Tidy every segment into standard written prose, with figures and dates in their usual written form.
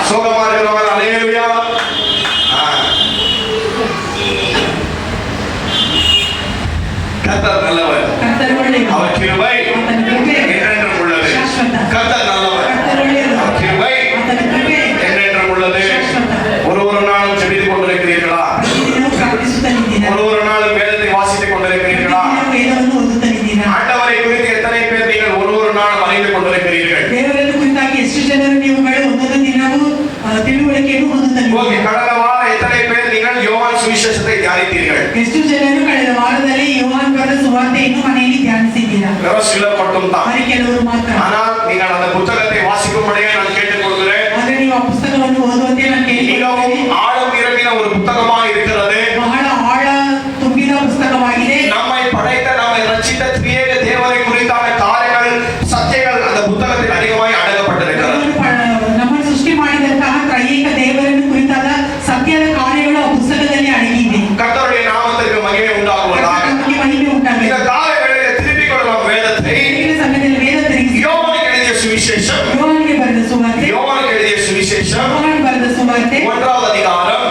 சோகமா இருக்கிறவங்க அல்லேலூயா. கர்த்தர் நல்லவர், அவர் கிருபை என்றென்றும் உள்ளது. கர்த்தர் நல்லவர், அவர் கிருபை என்றென்றும் உள்ளது. ஒரு நாளும் ஜெபித்துக் கொண்டிருக்கிறீர்களா? ஒரு நாளும் வேதத்தை வாசித்துக் கொண்டிருக்கிறீர்களா? ஆண்டவரை குறித்து எத்தனை பேர் நீங்கள் ஒரு நாளும் அறிந்து கொண்டிருக்கிறீர்கள்? கடந்த வாரம் எத்தனை பேர் நீங்கள் யோவான் சுவிசேஷத்தை தியானித்தீர்கள்? சிலர் மட்டும் தான். ஆனால் நீங்கள் அந்த புத்தகத்தை வாசிக்கும்படியே நான் கேட்டுக்கொள்கிறேன். மிகவும் ஆழம் இறங்கின ஒரு புத்தகமாக இருக்கிறது. நம்மை படைத்த, நம்மை ரட்சித்த திரியேக தேவனை குறித்தான காரியங்கள், சத்தியங்கள் அந்த புத்தகத்தில் அதிகமாய் அடங்கப்பட்டிருக்கிறது. கர்த்தருடைய நாமத்திற்கு மகிமை உண்டாகுவதாக. இந்த கால வேளையில் திருப்பிக் கொள்ளலாம் வேதத்தை. யோவானுக்கு எழுதிய சுவிசேஷம், யோவானுக்கு எழுதிய சுவிசேஷம் 1ஆம் அதிகாரம்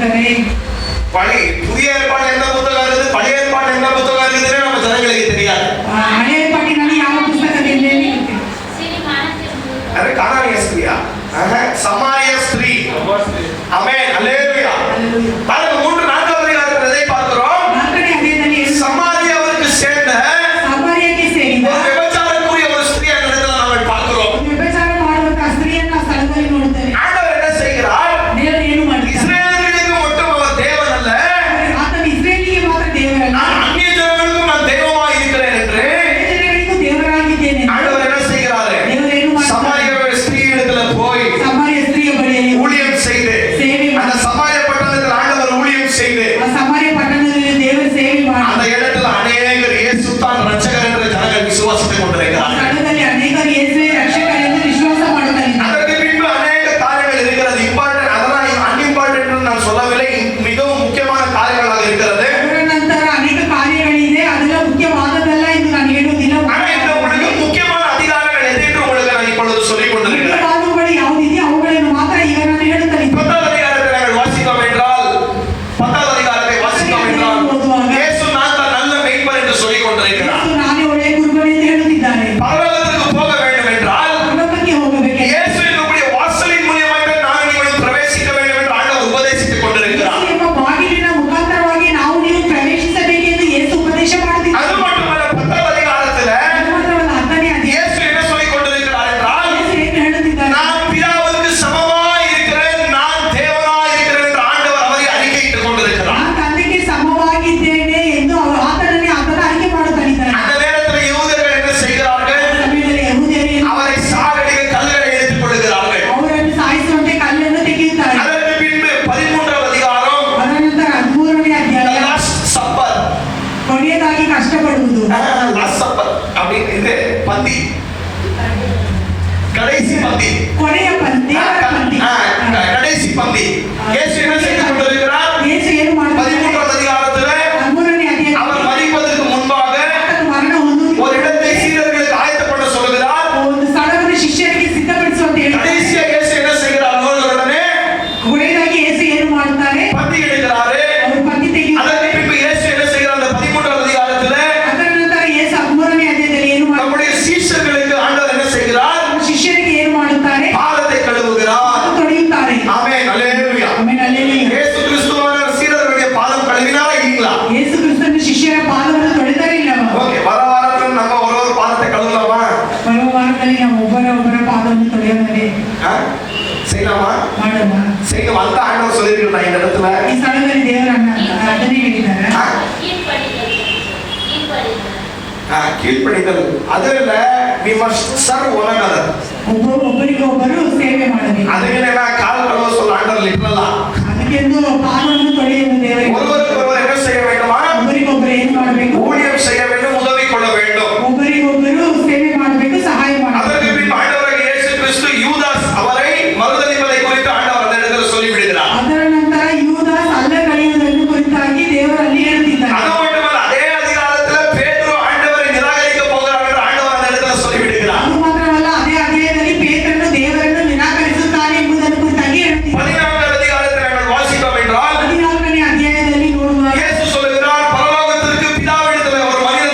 ನೋಡ್ತಾರೆ. புதிய ஏற்பாடு எந்த புத்தகம் இருக்குது, பழைய ஏற்பாடு எந்த புத்தகம் இருக்குதுன்னு நம்ம ஜனங்களுக்கு தெரியாது. ಹಳೆ ಏರ್ಪಾಟಿನಲ್ಲಿ ಯಾವ ಪುಸ್ತಕವಿದೆ? அது கானானிய ஸ்திரியா? சமாரிய ஸ்திரீ. ஆமென், அல்லேலூயா. பாருங்க, 3-4 அதிகாரத்தில் எதை பார்க்கிறோம்? சமாரியாவுக்கு சேர்ந்த ஒரு விபச்சாரக்குரிய ஒரு ஸ்திரீ அந்த இடத்துல நாம் பார்க்கிறோம். ஆண்டவர் என்ன செய்கிறார்? இஸ்ரவேலர்களுக்கு மட்டும் அவர் தேவன் அல்ல, நான் அந்நிய ஜனங்களுக்கும் நான் தெய்வமாய் இருக்கிறேன் என்று ஆண்டவர் என்ன செய்கிறார்? சமாரிய ஸ்திரீ இடத்துல போய் ஊழியம் செய்து, அந்த சமாரிய பட்டணத்தில் ஆண்டவர் ஊழியம் செய்து அந்த இடத்துல அநேகர் இயேசு தான் ரட்சகர் என்று ஜனங்கள் விசுவாசித்துக் கொண்டிருக்கிறார்கள். அதற்கு பின்பு அநேக காரியங்கள் இருக்கிறது. இம்பார்ட்டன்ட், அதெல்லாம் அன்இம்பார்ட்டன்ட் என்று நான் சொல்லவில்லை, மிகவும் முக்கியமான காரியங்களாக இருக்கிறது. ஆனா இந்த உங்களுக்கு முக்கியமான அதிகாரங்கள் எது என்று உங்களுக்கு நான் இப்பொழுது சொல்லிக் கொண்டிருக்கிறேன். 10வது அதிகாரத்தை நாங்கள் வாசித்தோம் என்றால், 10வது அதிகாரத்தை வாசித்தோம் என்றால் இயேசு நான் தான் நல்ல மேய்ப்பர் என்று சொல்லிக் கொண்டிருக்கிறார். பரலோகத்திற்கு போக வேண்டும் என்றால் இயேசு என்னுடைய வாசலின் மூலமாக நான் நீங்கள் பிரவேசிக்க வேண்டும் என்று ஆண்டவர் உபதேசித்துக் கொண்டிருக்கிறார். அது மட்டுமல்ல, 10வது அதிகாரத்தில் இயேசு என்ன சொல்லிக் கொண்டிருக்கிறார் என்றால், நான் பிதாவுக்கு சமமாய் இருக்கிறேன், நான் தேவனாய் இருக்கிறேன் என்று ஆண்டவர் அவரை அறிக்கையிட்டுக் கொண்டிருக்கிறார். அந்த நேரத்தில் யூதர்கள் என்ன செய்கிறார்கள்? அவரை சாகடிக்க கல்லுகளை எடுத்துக் கொள்கிறார்கள். அதற்கு பின்பு 13வது அதிகாரம் லாஸ்ட் சப்பர். லாஸ்ட் சப்பர் அப்படின்னு இது பந்தி, கடைசி பந்தி, கடைசி பந்தி. இயேசு என்ன செய்து கொண்டிருக்கிறார்? 13வது அதிகாரத்தில் அவர் மரிப்பதற்கு முன்பாக ஒரு இடத்தை சீடர்களுக்கு ஆயத்தம் பண்ண சொல்கிறார். கடைசியா இயேசு என்ன செய்கிறார்? அவர்களுடனே பந்தி எடுக்கிறாரு. அதற்கு பின்பு இயேசு என்ன செய்கிறார்? அந்த 13வது அதிகாரத்தில் நம்முடைய சீஷர்களுக்கு ஆண்டவர் என்ன செய்கிறார்? பாதத்தை கழுவுகிறார். ஆமென், அல்லேலூயா. இயேசு கிறிஸ்துவானவர் சீடர்களுடைய பாதம் கழுவினாரா இல்லீங்களா? ஓகே, வர வாரத்தில் நம்ம ஒரு பாதத்தை கழுவலாமா? செய்யலாமா? செய்யணும். அந்த ஆண்டவர் சொல்லியிருக்கிறார் இந்த இடத்துல. கீழ்ப்படிதல் அது இல்ல, we must serve one another. ಒಬ್ಬರಿಗೊಬ್ಬರು ಸೇವೆ ಮಾಡಬೇಕು. ಅದಕ್ಕೆ ಕಾಲು ಕಳುವ சொல்ல ஆண்டவர் லிட்டரலா ಅದಕ್ಕೆಂದು ಕಾಲನ್ನು ತೊಳೆಯುವುದು ದೇವರಿಗೆ. ஒருவருக்கொருவர் என்ன செய்ய வேண்டுமா? ಒಬ್ಬರಿಗೊಬ್ಬರು ಏನು ಮಾಡಬೇಕು? ஊழியம் செய்ய வேண்டும், உதவி கொள்ள வேண்டும். ಒಬ್ಬರಿಗೊಬ್ಬರು ಸೇವೆ ಮಾಡಬೇಕು, ಸಹಾಯ ಮಾಡಬೇಕು. அதற்கு பின் ஆண்டவராகிய இயேசு கிறிஸ்து யூதாஸ் அவரை மறுதலிப்பதை குறித்து ஆண்டவர் அந்த இடத்தில் சொல்லி விடுகிறார். ಅದರ ನಂತರ ಯೂದಾಸ್ ಅಲ್ಲ ಕಳೆಯುವುದನ್ನು ಕುರಿತಾಗಿ ದೇವರು ಅಲ್ಲಿ ಹೇಳುತ್ತಿದ್ದಾರೆ. அது மட்டுமல்ல, அதே அதிகாரத்தில் பேதுரு ஆண்டவரை நிராகரிக்க போகிறார் என்று ஆண்டவர் அந்த இடத்தில் சொல்லி விடுகிறார். ಅದು ಮಾತ್ರವಲ್ಲ, ಅದೇ ಅಧ್ಯಾಯದಲ್ಲಿ ಪೇತ್ರನು ದೇವರನ್ನು ನಿರಾಕರಿಸುತ್ತಾನೆ ಎಂಬುದನ್ನು ಕುರಿತಾಗಿ ಹೇಳುತ್ತಿದ್ದಾರೆ. 14வது அதிகாரத்தில் நாங்கள் வாசித்தோம் என்றால் 14ನೇ ಅಧ್ಯಾಯದಲ್ಲಿ ನೋಡುವಾಗ இயேசு சொல்கிறார், பரலோகத்திற்கு பிதாவிடத்தில் ஒரு மனிதன்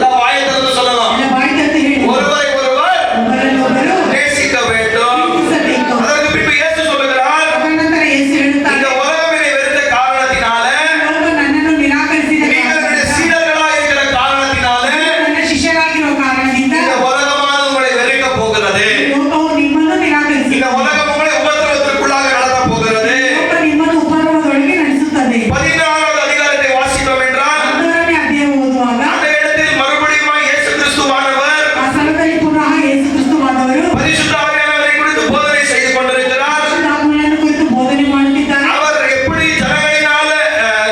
எல்லாம் வாயை திறந்து சொல்லலாம். ಎಲ್ಲ ಬಾಯಿ ತೆರೆದು ಹೇಳಿ. ஒருவரை ஒருவர் ಒಬ್ಬರನ್ನೊಬ್ಬರು நேசிக்க வேண்டும். ಪ್ರೀತಿಸಬೇಕು. அதற்கு பின்பு இயேசு சொல்லுகிறார், ಅದರ ನಂತರ ಯೇಸು ಹೇಳುತ್ತಾರೆ, இந்த உலகம் என்னை வெறுத்த காரணத்தினால, ಲೋಕ ನನ್ನನ್ನು ನಿರಾಕರಿಸಿದ நீங்கள் என்னுடைய ಕಾರಣದಿಂದ, சீடர்களாய் இருக்கிற காரணத்தினால, ನನ್ನ ಶಿಷ್ಯರಾಗಿರುವ ಕಾರಣದಿಂದ இந்த உலகமானது உங்களை வெறுக்க போகிறது. ಲೋಕವು ನಿಮ್ಮನ್ನು ನಿರಾಕರಿಸಿದೆ. இந்த உலகம் உங்களை உபத்திரவத்திற்குள்ளாக நடத்த போகிறது. ಲೋಕ ನಿಮ್ಮನ್ನು ಉಪದ್ರವದೊಳಗೆ ನಡೆಸುತ್ತದೆ. 14வது அதிகாரத்தை வாசித்தோம் என்றால், 11ನೇ ಅಧ್ಯಾಯ ಓದುವಾಗ அந்த இடத்தில் மறுபடியும் இயேசு கிறிஸ்துவானவர் ಆ ಸ್ಥಳದಲ್ಲಿ ಪುನಃ ಯೇಸು ಕ್ರಿಸ್ತವಾದವರು பரிசுத்த ஆவியானவரை குறித்து போதனை செய்து கொண்டிருக்கிறார். ಪರಿಶುದ್ಧಾತ್ಮನನ್ನು ಕುರಿತು ಬೋಧನೆ ಮಾಡುತ್ತಿದ್ದಾರೆ. அவர் எப்படி ஜனங்களினால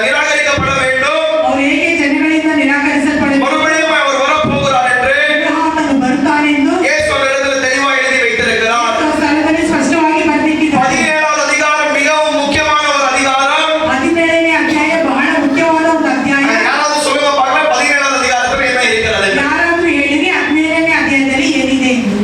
நிராகரிக்கப்பட வேண்டும், ಅವರು ಹೇಗೆ ಜನಗಳಿಂದ ನಿರಾಕರಿಸಲ್ಪಡಬೇಕು, மறுபடியும் அவர் வரப்போகிறார் என்று ಆತನು ಬರುತ್ತಾನೆಂದು இயேசு ஒரு இடத்துல தெளிவாக எழுதி வைத்திருக்கிறார். ಆ ಸ್ಥಳದಲ್ಲಿ ಸ್ಪಷ್ಟವಾಗಿ ಬರೆದಿಟ್ಟಿದ್ದಾರೆ. 17வது அதிகாரம் மிகவும் முக்கியமான ஒரு அதிகாரம். 17ನೇ ಅಧ್ಯಾಯ ಬಹಳ ಮುಖ್ಯವಾದ ಒಂದು ಅಧ್ಯಾಯ. யாராவது சொல்லுங்க பார்க்கலாம், 17வது அதிகாரத்தில் என்ன இருக்கிறது? ಯಾರಾದ್ರೂ ಹೇಳಿರಿ 17ನೇ ಅಧ್ಯಾಯದಲ್ಲಿ ಏನಿದೆ ಎಂದು.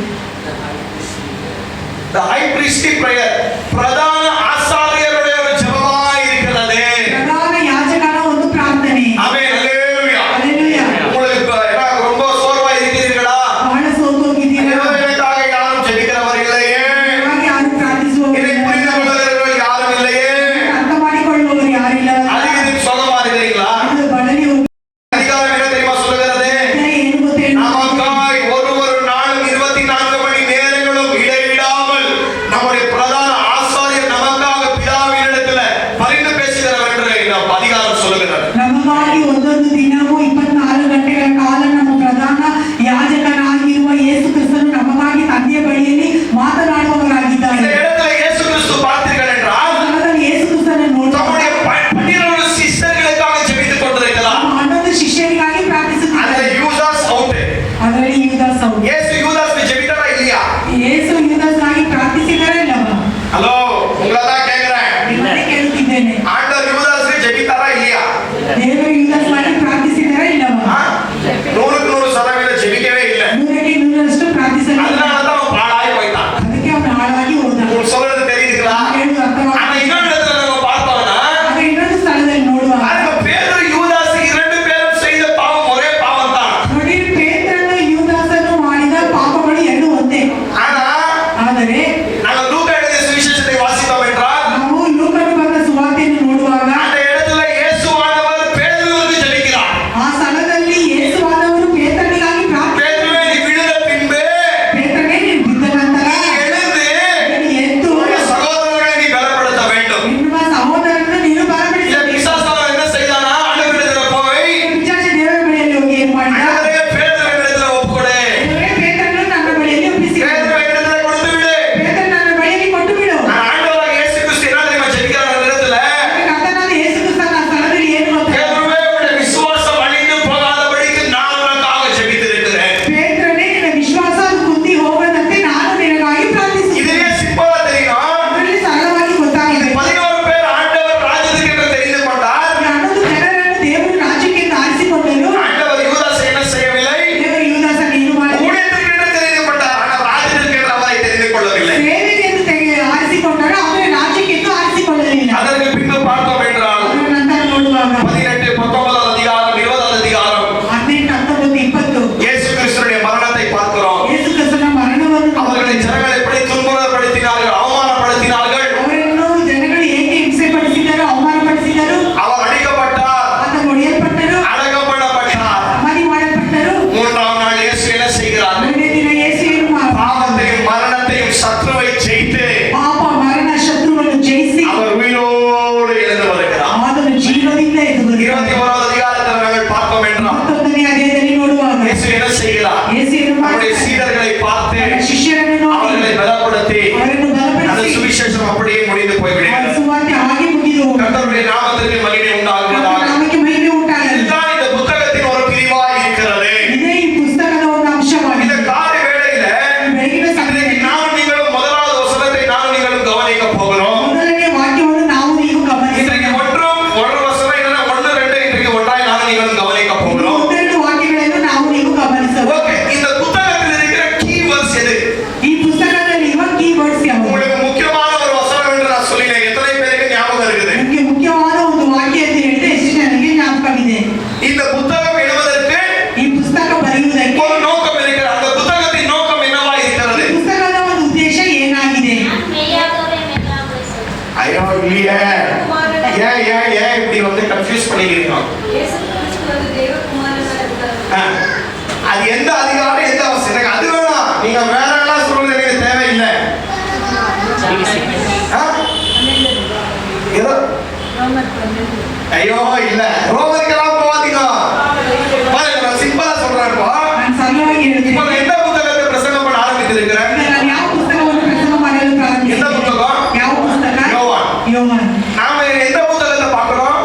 The high priestly prayer, பிரதான ஆசாரியருடைய ஒரு ஜெபமாய் இருக்கிறது. ಪ್ರಧಾನ ಯಾಜಕನ ಒಂದು ಪ್ರಾರ್ಥನೆ. ஆமென், அல்லேலூயா. ಹಲ್ಲೆಲೂಯಾ. உங்களுக்கு எனக்கு ரொம்ப சோர்வா இருக்கிறீர்களா? ಬಹಳ ಸೋತೋಗಿದ್ದೀರಾ? எனக்காக யாரும் ஜெபிக்கிறவர் இல்லையே, ಹಾಗೆ ಯಾರು என்னை ಪ್ರಾರ್ಥಿಸುವವರು புரிந்து கொள்ளுகிறவர்கள் யாரும் இல்லையே, ಅರ್ಥ ಮಾಡಿಕೊಳ್ಳುವವರು ಯಾರಿಲ್ಲ. அது இதுக்கு சுகமா இருக்கிறீங்களா? ಅದು ಬಳಲಿ அதிகாரம் என்ன தெரியுமா சொல்லுகிறது? ಏನು ಗೊತ್ತೇನು? நமக்காய் ஒரு நாளும் 24 மணி நேரங்களும் இடைவிடாமல் நம்முடைய பிரதான ஆசாரியர் நமக்காக பிதாவினிடத்தில் பரிந்து பேசுகிறவர் என்று இந்த அதிகாரம் சொல்லுகிறது. ನಮಗಾಗಿ ಒಂದೊಂದು ದಿನವೂ 24 ಗಂಟೆಗಳ ಕಾಲ ನಮ್ಮ ಪ್ರಧಾನ ಯಾಜಕನಾಗಿರುವ ಯೇಸು ಕ್ರಿಸ್ತನು ನಮಗಾಗಿ ತಂದೆಯ ಬಳಿಯಲ್ಲಿ இந்த ಮಾತನಾಡುವವರಾಗಿದ್ದಾರೆ. இடத்துல இயேசு கிறிஸ்து பார்த்தீர்கள் என்றால் ಸ್ಥಳದಲ್ಲಿ ಯೇಸು ಕ್ರಿಸ್ತನನ್ನು நம்முடைய ನೋಡುವಾಗ 12 சிஷ்யர்களுக்காக ஜெபித்துக் கொண்டிருக்கிறார். 11 ಶಿಷ್ಯರಿಗಾಗಿ அந்த ಪ್ರಾರ್ಥಿಸುತ್ತಿದ್ದಾರೆ. யூதாஸ் அவுட். ಅದರಲ್ಲಿ ಯೂದಾಸ್ ಅವರು. இயேசு யூதாஸ்க்கு ஜெபித்தாரா இல்லையா? ಯೇಸು ಯೂದಾಸ್ಗಾಗಿ ಪ್ರಾರ್ಥಿಸಿದರೆ ಇಲ್ಲವಾ? ஹலோ, உங்களை தான் கேக்குறேன். ನಿಮ್ಮನ್ನೇ ಕೇಳುತ್ತಿದ್ದೇನೆ. ஆண்டவர் யூதாஸ்க்கு ஜெபித்தாரா இல்லையா? ದೇವರು ಯೂದಾಸ್ಗಾಗಿ ಪ್ರಾರ್ಥಿಸಿದರೆ ಇಲ್ಲವಾ? 100% ஜெபிக்கவே இல்லை. 100ಕ್ಕೆ 100ರಷ್ಟು ಪ್ರಾರ್ಥಿಸಲಿಲ್ಲ. அதனாலதான் அவன் பாழாய் போயிட்டான். ಅದಕ್ಕೆ ಅವನು ಹಾಳಾಗಿ ಹೋದ. உங்களுக்கு சொல்றது தெரியுதுங்களா? ಹೇಳುವುದು ஆனா ಅರ್ಥವಾಗುತ್ತದೆ. இன்னொரு இடத்துல நம்ம பார்த்தோம்னா, ಆಗ ಇನ್ನೊಂದು ಸ್ಥಳದಲ್ಲಿ ನೋಡುವಾಗ பாருங்க, பேதுரு யூதாஸ் 2 பேரும் செய்த பாவம் ஒரே பாவம் தான். ನೋಡಿ, ಪೇತ್ರನು ಯೂದಾಸನು ಮಾಡಿದ ಪಾಪಗಳು ಎರಡು ಒಂದೇ. ஆனா ಆದರೆ நாங்க லூக்கா எழுதிய சுவிசேஷத்தை வாசித்தோம் என்றால், ನಾವು ಲೂಕನು ಬರೆದ ಸುವಾರ್ತೆಯನ್ನು ನೋಡುವಾಗ அந்த இடத்துல இயேசுவானவர் பேதுருவுக்கு ஜெபிக்கிறார். ಆ ಸ್ಥಳದಲ್ಲಿ ಯೇಸುವಾದವರು ಪೇತ್ರನಿಗಾಗಿ ಪ್ರಾರ್ಥನೆ. பேதுருவே, நீ விழுந்த பின்பு ಪೇತ್ರನೇ, ನೀನು ಬಿದ್ದ ನಂತರ எழுந்து ನೀನು ಎದ್ದು உன்னுடைய சகோதரர்களை நீ பலப்படுத்த வேண்டும். ನಿಮ್ಮ ಸಹೋದರನನ್ನು ನೀನು இந்த ಬಲಪಡಿಸಬೇಕು. பிசாசானவன் என்ன செய்தானா? ஆண்டவரிடத்துல போய், ಪಿಶಾಚ ದೇವರ ಬಳಿಯಲ್ಲಿ ಹೋಗಿ ಏನು ಮಾಡಿದ? ஆண்டவரே, பேதுருவினிடத்துல ஒப்புக்கொடு. ದೇವರೇ, ಪೇತ್ರನನ್ನು ನನ್ನ ಬಳಿಯಲ್ಲಿ ಒಪ್ಪಿಸಿ. பேதுருவினிடத்துல கொடுத்து விடு. ಪೇತ್ರ ನನ್ನ ಬಳಿಯಲ್ಲಿ ಕೊಟ್ಟು ಬಿಡು. ஆனா ஆண்டவராகிய இயேசு கிறிஸ்து என்ன தெரியுமா ஜெபிக்கிறார் அந்த இடத்துல? ಕರ್ತನಾದ ಯೇಸು ಕ್ರಿಸ್ತನ ಆ ಸ್ಥಳದಲ್ಲಿ ಏನು ಗೊತ್ತಾ? பேதுருவே, உன்னுடைய விசுவாசம் அழிந்து போகாதபடிக்கு நான் உனக்காக ஜெபித்திருக்கிறேன். ಪೇತ್ರನೇ, ನಿನ್ನ ವಿಶ್ವಾಸ ಕುಂದಿ ಹೋಗದಂತೆ ನಾನು ನಿನಗಾಗಿ ಪ್ರಾರ್ಥಿಸುತ್ತೇನೆ. இதுவே சிம்பிளா தெரியும். ಅದರಲ್ಲಿ ಸರಳವಾಗಿ ಗೊತ್ತಾಗಿದೆ. 11 பேர் ஆண்டவர் ராஜ்யத்துக்கு என்று தெரிந்து கொண்டார். 11 ಜನರನ್ನು ದೇವರು ರಾಜ್ಯಕ್ಕೆ ಆರಿಸಿಕೊಂಡರು. ஆண்டவர் யூதாசை என்ன செய்யவில்லை? ದೇವರು ಯೂದಾಸನ್ನು ಏನು ಮಾಡಿದರು? ஊழியத்துக்கு என்று தெரிந்து கொண்டார். ஆனால் ராஜ்யத்திற்கு என்று அவரை தெரிந்து கொள்ளவில்லை. ಸೇವೆಗೆ ಎಂದು ಆರಿಸಿಕೊಂಡರು, ಆದರೆ ರಾಜ್ಯಕ್ಕೆ ಎಂದು ಆರಿಸಿಕೊಳ್ಳಲಿಲ್ಲ. அதற்கு பின்பு பார்த்தோம் என்றால், ಅದರ ನಂತರ ನೋಡುವಾಗ 18, 19வது அதிகாரம், 20வது அதிகாரம் 18, 19, 20 இயேசு கிறிஸ்துவினுடைய மரணத்தை பார்க்கிறோம். ಯೇಸು ಕ್ರಿಸ್ತನ ಮರಣವನ್ನು அவர்களை ஜனங்கள் எப்படி துன்புறுத்தப்படுத்தினார்கள், அவமானப்படுத்தினார்கள். ಅವರನ್ನು ಜನಗಳು ಏಕೆ ಹಿಂಸೆಪಡಿಸಿದರು, ಅವಮಾನಪಡಿಸಿದರು. அவர் அடிக்கப்பட்டார், ಆತ ಹೊಡೆಯಲ್ಪಟ್ಟರು, அடக்கப்படப்பட்டார். ಸಮಾಧಿ ಮಾಡಲ್ಪಟ್ಟರು. 3ஆம் நாள் இயேசு என்ன செய்கிறார்? 3ನೇ ದಿನ ಯೇಸು ಏನು ಮಾಡಿದ? பாவத்தையும் மரணத்தையும் சத்ருவை ஜெயித்து ಪಾಪ ಮರಣ ಶತ್ರುವನ್ನು ಜಯಿಸಿ அவர் உயிரோடு எழுந்து வருகிறார். ಆತನು ಜೀವದಿಂದ ಎದ್ದು ಬಂದನು. 21வது அதிகாரத்தில் நாங்கள் பார்த்தோம் என்றால், 21ನೇ ಅಧ್ಯಾಯದಲ್ಲಿ ನೋಡುವಾಗ இயேசு என்ன செய்கிறார்? ಯೇಸು ಏನು நம்முடைய ಮಾಡಿದ? சீடர்களை பார்த்து ತನ್ನ ಶಿಷ್ಯರನ್ನು ನೋಡಿ அவர்களை பலப்படுத்தி ಅವರನ್ನು அந்த ಬಲಪಡಿಸಿ சுவிசேஷம் அப்படியே முடிந்து ಅವರ போய்விடுகிறது. ಸುವಾರ್ತೆ ಹಾಗೆ ಮುಗಿದು ಹೋಯಿತು. கர்த்தருடைய நாமத்திற்கு மகிமை உண்டாகுவதாக. ನಮಗೆ ಮಹಿಮೆ ಉಂಟಾಗಲಿ. இதுதான் இந்த புத்தகத்தின் ஒரு பிரிவாய் இருக்கிறது. ಇದೇ ಈ ಪುಸ್ತಕದ ಒಂದು இந்த ಅಂಶವಾಗಿದೆ. காலை வேளையில ಬೆಳಗಿನ இன்றைக்கு ಸಮಯದಲ್ಲಿ நானும் நீங்களும் முதலாவது வசனத்தை நானும் நீங்களும் கவனிக்க போகிறோம். ಮೊದಲನೇ ವಾಕ್ಯವನ್ನು ನಾವು ನೀವು ಗಮನಿಸೋಣ. இன்றைக்கு ஒரு வசனம் இல்லைன்னா 1, 2 இன்றைக்கு ஒன்றாய் நானும் நீங்களும் கவனிக்க போகிறோம். ಒಂದೆರಡು ವಾಕ್ಯಗಳನ್ನು ನಾವು ನೀವು ಗಮನಿಸೋಣ. ஓகே, இந்த சொல்லியிருக்கோம். அது எந்த அதிகாரம் எந்த அவசியம் எனக்கு அது வேணும். நீங்க வேற எல்லாம் சொல்றது எனக்கு தேவையில்லை. ஏதோ ஐயோ இல்ல ரோமருக்கெல்லாம் போவாதீங்க. பாருங்க நான் சிம்பிளா சொல்றேன். இப்போ எந்த புத்தகத்தை பிரசங்கம் பண்ண ஆரம்பித்திருக்கிறேன்? எந்த புத்தகம்? யோவான். நாம எந்த புத்தகத்தை பார்க்கிறோம்?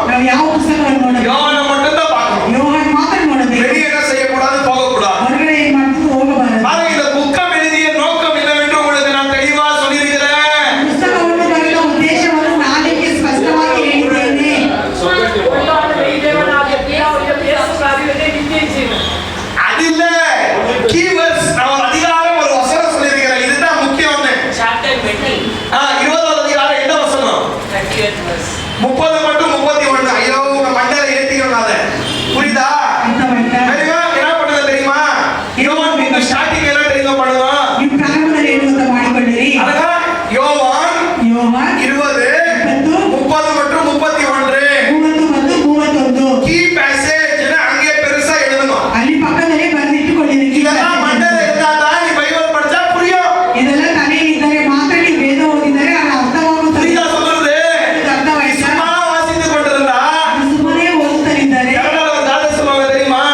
யோவானை மட்டும் தான் பார்க்கிறோம். வெளியே என்ன செய்யக்கூடாது, போகக்கூடாது. பாருங்க இந்த புத்தகம் எழுதிய நோக்கம் என்னவென்று உங்களுக்கு நான் தெளிவா சொல்லியிருக்கிறேன். அது இல்ல கீவேர்ட்ஸ். நான் ஒரு அதிகாரம் ஒரு வசனம் சொல்லியிருக்கிறேன். இதுதான் முக்கியம். 20வது அதிகாரம் என்ன வசனம்? 30 மட்டும் 31. ஐயோ உங்க மண்டையில ஏத்திக்கணும். அதை புரியுதா? என்ன பண்ணுது தெரியுமா? யோவான் இந்த ஸ்டார்டிங் என்ன தெரியுமா பண்ணுவோம்? அதான் யோவான் 20 30 மற்றும் 31 கீ பேசேஜ் அங்கே பெருசா எழுதணும். இதெல்லாம் மண்டையில இருந்தா தான் நீ பைபிள் படிச்சா புரியும். புரியுதா சொல்றது? சும்மா வாசித்து கொண்டிருந்தா யாராவது ஒரு தாத்தா சொல்லுவாங்க தெரியுமா?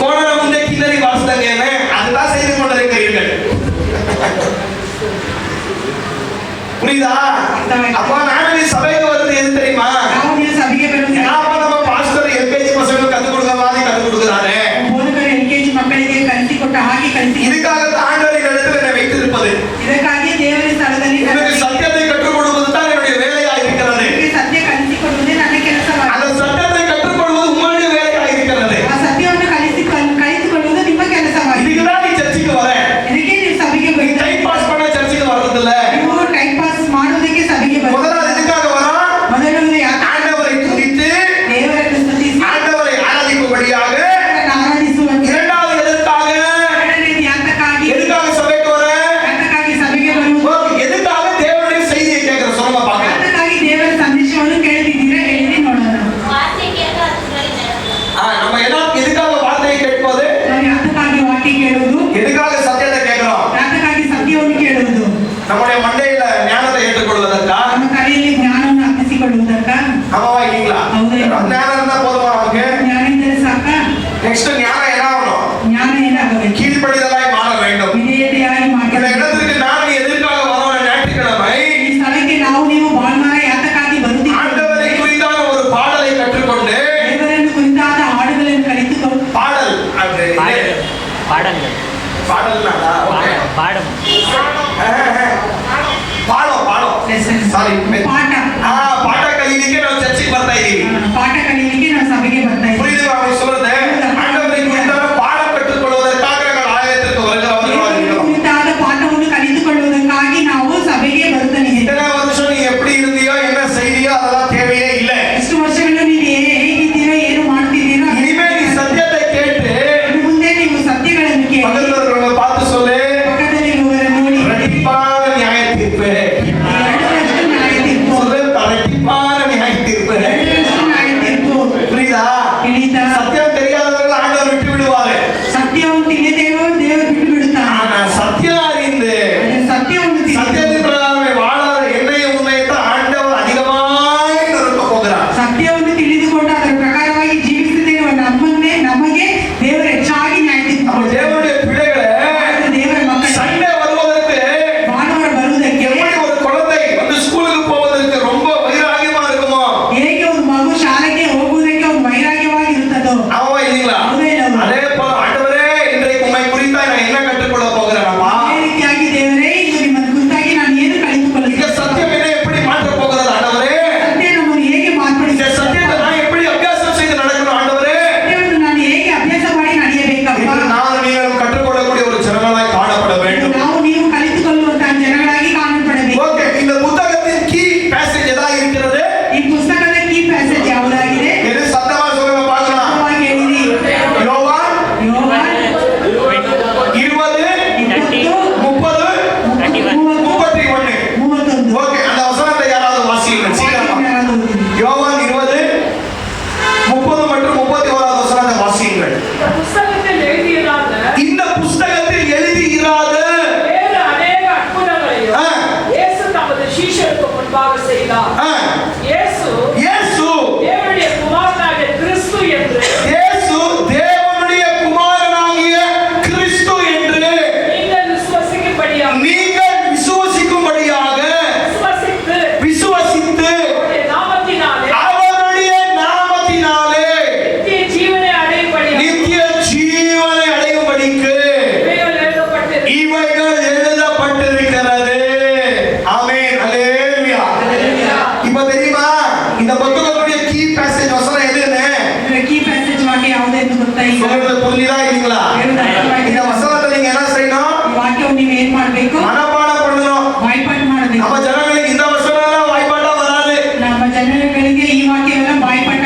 கோணல முந்தே கிண்டறி வாசித்தாங்கன்னு. அதுதான் செய்து கொண்டிருக்கிறீர்கள். புரியுதா? அப்ப நான் நீ சபைக்கு வருது எது தெரியுமா? நம்ம பாஸ்டர் எல்கேஜி பசங்களுக்கு கத்து கொடுக்க மாதிரி கத்து கொடுக்குறாரு. இதுக்காக ஆண்டவர் இந்த இடத்துல என்னை வைத்திருப்பது. எனக்கு சத்தியத்தை கற்றுக் கொடுப்பது தான் என்னுடைய வேலையா இருக்கிறது. அந்த சத்தியத்தை கற்றுக்கொள்வது உங்களுடைய வேலையா இருக்கிறது. இதுக்குதான் நீ சர்ச்சுக்கு வர. நீ டைம் பாஸ் பண்ண சர்ச்சுக்கு வர்றது இல்ல. முதல்ல இதுக்காக வரோம். ஆண்டவரை துதித்து ஆண்டவரை ஆராதிக்கும்படியாக. இரண்டாவது எதுக்காக சபைக்கு வர? எதுக்காக தேவனுடைய செய்தியை கேட்கிற சொல்லுங்க பார்க்கலாம். நம்ம எதுக்காக வார்த்தையை கேட்பது? எதுக்காக சத்தியத்தை கேட்கிறோம்? நம்முடைய மண்டையில ஞானத்தை ஏற்றுக்கொள்வதற்கா? ஆமாவா இல்லீங்களா? ஞானம் இருந்தா போதுமா நமக்கு? நெக்ஸ்ட் ஞானம் என்ன ஆகணும்? கீழ்ப்படிதலாய் மாற வேண்டும். இந்த இடத்துக்கு நான் எதற்காக வரோம்? ஞாயிற்றுக்கிழமை ஆண்டவரை குறித்தான ஒரு பாடலை கற்றுக்கொண்டு ಪಾಠ ಕಲೀಲಿಕ್ಕೆ ನಾವು ಚರ್ಚಿಗೆ ಬರ್ತಾ ಇದೀವಿ. புரியுது அவங்க சொல்றது? ஆண்டவரை குறித்தான பாடம் கற்றுக்கொள்வதற்காக நாங்கள் ஆலயத்திற்கு வருகிறோம். இத்தனை வருஷம் நீ எப்படி இருந்தியோ என்ன செய்தியோ அதெல்லாம் தேவையே இல்லை. இனிமே நீ சத்தியத்தை கேட்டு பக்கத்துல பார்த்து சொல்லு, இரட்டிப்பான நியாய தீர்ப்பு. சொல்லு, இரட்டிப்பான நியாய தீர்ப்பு. புரியுதா? சத்தியம் தெரியாதவர்கள் ஆண்டவர் விட்டு விடுவாரு. ஆனா சத்தியம் அறிந்து சத்தியத்தின் பிரகாரமே வாழாத என்னையும் உன்னையும் தான் ஆண்டவர் அதிகமாய் நிரப்ப போகிறார். தேவனுடைய பிள்ளைகளை சண்டே வருவதற்கு எப்படி ஒரு குழந்தை வந்து ஸ்கூலுக்கு போவதற்கு ரொம்ப வைராகியமா இருக்குமோ ஆமா இல்லீங்களா? அதே போல ஆண்டவரே இன்றைக்கு உம்மை குறித்தா நான் என்ன கற்றுக்கொள்ள போகிறேன்? இந்த சத்தியம் என்ன எப்படி மாற்ற போகிறது ஆண்டவரே? இந்த சத்தியத்தை நான் எப்படி அபியாசம் செய்து நடக்கணும் ஆண்டவரே? நான் நீங்களும் கற்றுக்கொள்ளக்கூடிய ஒரு ஜனங்களாய் காணப்பட வேண்டும். ஓகே, இந்த புத்தகத்தின் கீ பேசேஜ் எதா இருக்கிறது? எது சத்தமா சொல்லுங்க பார்க்கலாம். யோவான் 20 30 31. ஓகே, அந்த வசனத்தை யாராவது வாசிங்க சீக்கிரமா. யோவான் 20 ಈಗ சொல்றது புரியுதா இல்லீங்களா? ಹೇಳೋದು ಅರ್ಥವಾಗಿದೆ. இந்த வசனத்தை நீங்க என்ன செய்யணும்? ಈ ವಾಕ್ಯವನ್ನು ನೀವು ಏನ್ ಮಾಡ್ಬೇಕು? மனப்பாடம் பண்ணணும். ಬಾಯ್ಪಾಟ್ ಮಾಡಬೇಕು. நம்ம ஜனங்களுக்கு இந்த வசனம் எல்லாம் வாய்ப்பாட்டா வராது. ನಮ್ಮ ಜನಗಳಿಗೆ ಈ ವಾಕ್ಯವೆಲ್ಲ ಬಾಯ್ಪಾಟ್